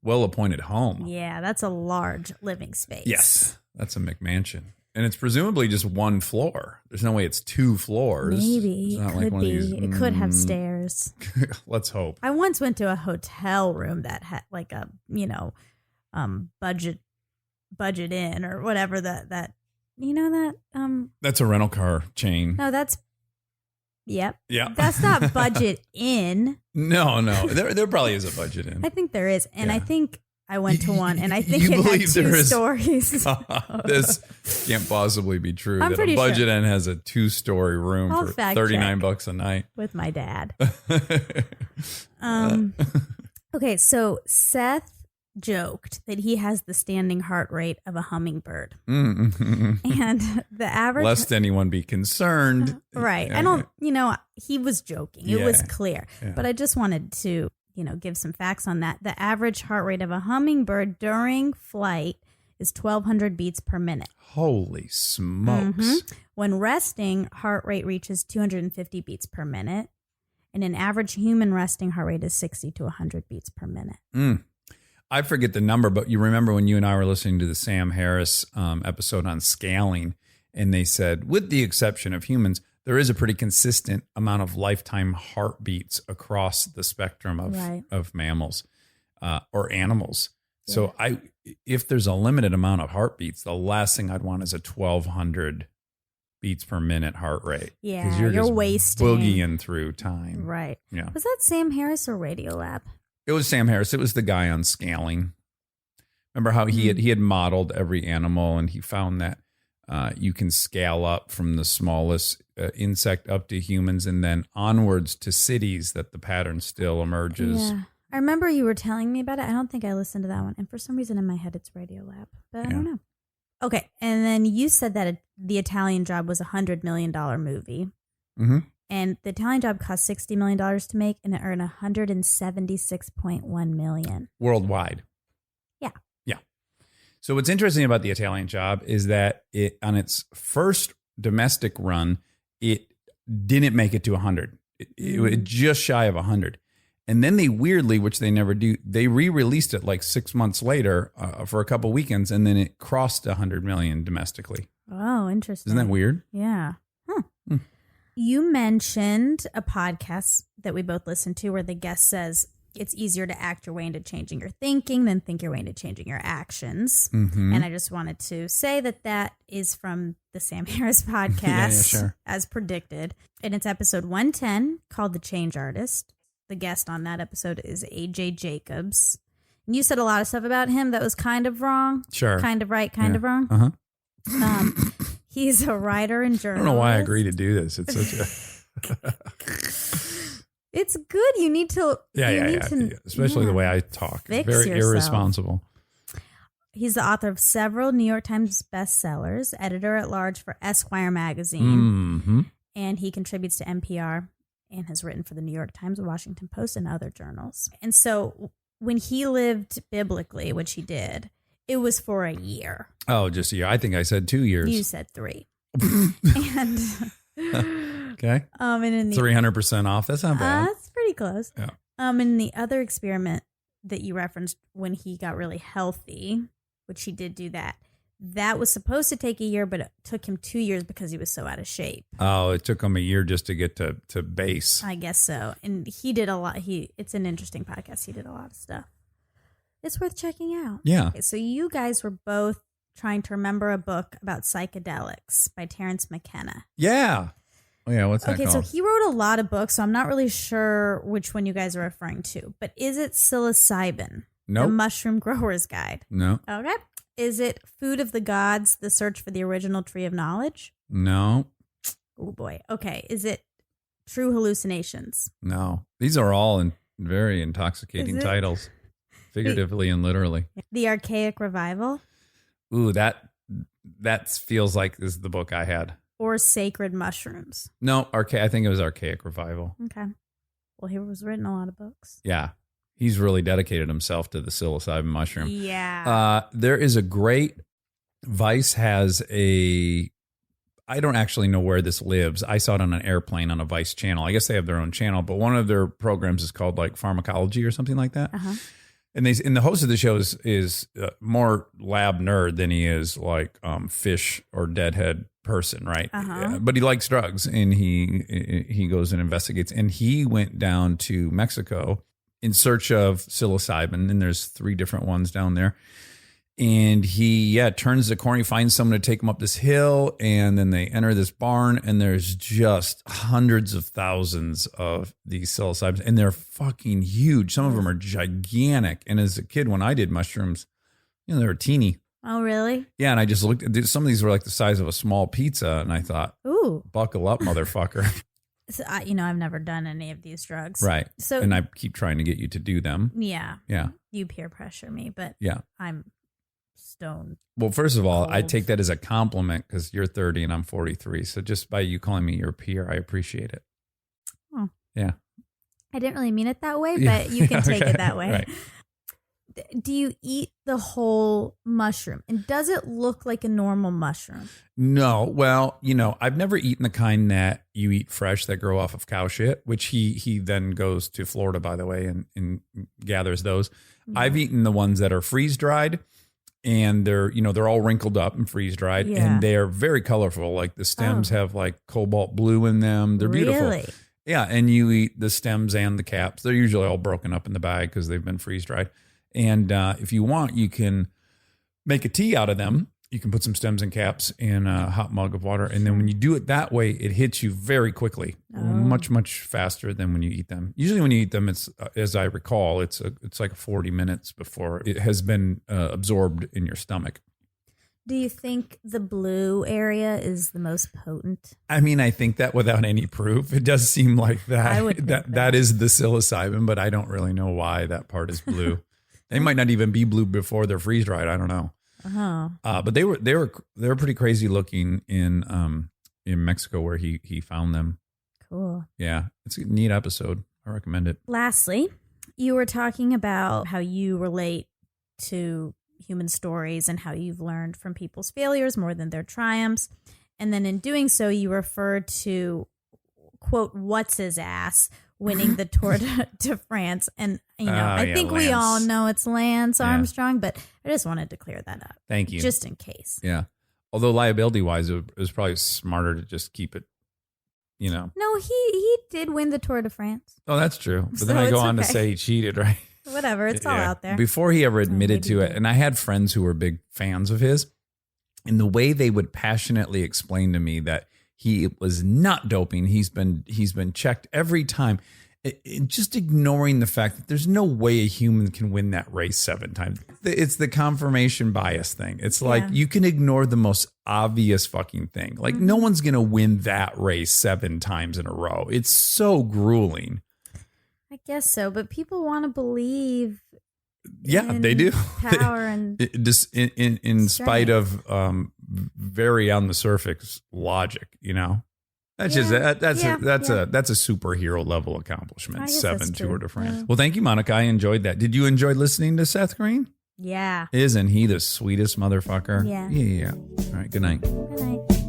well-appointed home. Yeah, that's a large living space. Yes, that's a McMansion. And it's presumably just one floor. There's no way it's 2 floors. Maybe. It's not It like could one of be. these, It could have stairs. Let's hope. I once went to a hotel room that had like a, budget inn or whatever that That's a rental car chain. no, that's yep. Yeah. That's not budget inn. No. There probably is a budget in. I think there is. And I Yeah. think I went to one and I think You it had believe 2 there is- stories. This can't possibly be true. I'm that pretty a budget sure. inn has a 2-story room I'll for fact $39 a night. With my dad. Okay, so Seth joked that he has the standing heart rate of a hummingbird. And the average Lest anyone be concerned. right. Yeah, I don't, he was joking. It was Yeah. clear. Yeah. But I just wanted to, give some facts on that. The average heart rate of a hummingbird during flight is 1,200 beats per minute. Holy smokes. Mhm. When resting, heart rate reaches 250 beats per minute. And an average human resting heart rate is 60 to 100 beats per minute. I forget the number, but you remember when you and I were listening to the Sam Harris episode on scaling, and they said, with the exception of humans, there is a pretty consistent amount of lifetime heartbeats across the spectrum of mammals or animals. Yeah. So if there's a limited amount of heartbeats, the last thing I'd want is a 1,200 beats per minute heart rate. 'Cause Yeah, you're you're just wasting. boogieing through time. Right. Yeah. Was that Sam Harris or Radiolab? It was Sam Harris. It was the guy on scaling. Remember how he had modeled every animal, and he found that you can scale up from the smallest insect up to humans, and then onwards to cities. That the pattern still emerges. Yeah. I remember you were telling me about it. I don't think I listened to that one. And for some reason in my head, it's Radiolab. But I don't know. Okay. And then you said that The Italian Job was a $100 million movie. Mm-hmm. And The Italian Job cost $60 million to make, and it earned $176.1 million. Worldwide. Yeah. Yeah. So what's interesting about The Italian Job is that it, on its first domestic run, it didn't make it to 100. It just shy of 100. And then they weirdly, which they never do, they re-released it like 6 months later for a couple weekends, and then it crossed 100 million domestically. Oh, interesting. Isn't that weird? Yeah. You mentioned a podcast that we both listened to where the guest says it's easier to act your way into changing your thinking than think your way into changing your actions. Mm-hmm. And I just wanted to say that is from the Sam Harris podcast, sure. as predicted. And it's episode 110 called The Change Artist. The guest on that episode is AJ Jacobs. And you said a lot of stuff about him that was kind of wrong. Sure. Kind of right, kind of wrong. Uh-huh. He's a writer and I journalist. don't know why I agree to do this. It's such a... It's good. You need to. Yeah. Especially the way I talk. It's very yourself. irresponsible. He's the author of several New York Times bestsellers, editor at large for Esquire magazine, Mm-hmm. and he contributes to NPR and has written for the New York Times, Washington Post, and other journals. And so when he lived biblically, which he did, it was for a year. Oh, just a year. I think I said 2 years. You said 3. And Okay. and in the 300% off. That's not bad. that's pretty close. Yeah. In the other experiment that you referenced when he got really healthy, which he did do that was supposed to take a year, but it took him 2 years because he was so out of shape. Oh, it took him a year just to get to base. I guess so. And he did a lot. It's an interesting podcast. He did a lot of stuff. It's worth checking out. Yeah. Okay, so you guys were both trying to remember a book about psychedelics by Terrence McKenna. Yeah. Oh, yeah. What's that Okay, called? so he wrote a lot of books, so I'm not really sure which one you guys are referring to. But is it psilocybin? Nope. The Mushroom Grower's Guide. No. Okay. Is it Food of the Gods, The Search for the Original Tree of Knowledge? No. Oh, boy. Okay. Is it True Hallucinations? No. These are all very intoxicating Is it? titles, figuratively and literally. The Archaic Revival? Ooh, that feels like this is the book I had. Or Sacred Mushrooms? No, I think it was Archaic Revival. Okay. Well, he was written a lot of books. Yeah. He's really dedicated himself to the psilocybin mushroom. Yeah. There is a great, Vice has I I don't actually know where this lives. I saw it on an airplane on a Vice channel. I guess they have their own channel, but one of their programs is called like Pharmacology or something like that. And the host of the show is more lab nerd than he is like fish or deadhead person, right? Yeah, but he likes drugs, and he goes and investigates. And he went down to Mexico in search of psilocybin, and there's 3 different ones down there. And he turns the corner, he finds someone to take him up this hill, and then they enter this barn, and there's just hundreds of thousands of these psilocybins, and they're fucking huge. Some of them are gigantic. And as a kid, when I did mushrooms, they were teeny. Oh, really? Yeah, and I just looked at some of these were like the size of a small pizza, and I thought, ooh, buckle up, motherfucker. So, I've never done any of these drugs. Right. So, and I keep trying to get you to do them. Yeah. Yeah. You peer pressure me, but I'm stone. Well, first of all, cold. I take that as a compliment because you're 30 and I'm 43. So just by you calling me your peer, I appreciate it. Oh. Yeah. I didn't really mean it that way, but you can take it that way. Right. Do you eat the whole mushroom? And does it look like a normal mushroom? No. Well, I've never eaten the kind that you eat fresh that grow off of cow shit, which he then goes to Florida, by the way, and gathers those. Yeah. I've eaten the ones that are freeze dried, and they're all wrinkled up and freeze dried, and they're very colorful. Like the stems have like cobalt blue in them. They're beautiful. Really? Yeah. And you eat the stems and the caps. They're usually all broken up in the bag because they've been freeze dried. And if you want, you can make a tea out of them. You can put some stems and caps in a hot mug of water. And then when you do it that way, it hits you very quickly, much, much faster than when you eat them. Usually when you eat them, it's, as I recall, it's like 40 minutes before it has been absorbed in your stomach. Do you think the blue area is the most potent? I mean, I think that without any proof, it does seem like that. I would think that is the psilocybin, but I don't really know why that part is blue. They might not even be blue before they're freeze dried. I don't know. But they were pretty crazy looking in Mexico where he found them. Cool. Yeah, it's a neat episode. I recommend it. Lastly, you were talking about how you relate to human stories and how you've learned from people's failures more than their triumphs. And then in doing so, you referred to, quote, what's his ass winning the Tour de France. And, I think we all know it's Lance Armstrong, but I just wanted to clear that up. Thank you. Just in case. Yeah. Although liability wise, it was probably smarter to just keep it, No, he did win the Tour de France. Oh, that's true. But So then I go it's on to okay. say he cheated, right? Whatever. It's all out there. Before he ever admitted maybe to he it. did. And I had friends who were big fans of his. And the way they would passionately explain to me that he was not doping, he's been checked every time. Just ignoring the fact that there's no way a human can win that race 7 times. It's the confirmation bias thing. It's like you can ignore the most obvious fucking thing. Like no one's going to win that race 7 times in a row. It's so grueling. I guess so, but people want to believe. Yeah, they do. Power and just in spite of very on the surface logic, That's just that's a superhero level accomplishment. 7 Tour de France. Yeah. Well, thank you, Monica. I enjoyed that. Did you enjoy listening to Seth Green? Yeah. Isn't he the sweetest motherfucker? Yeah. Yeah. All right. Good night. Good night.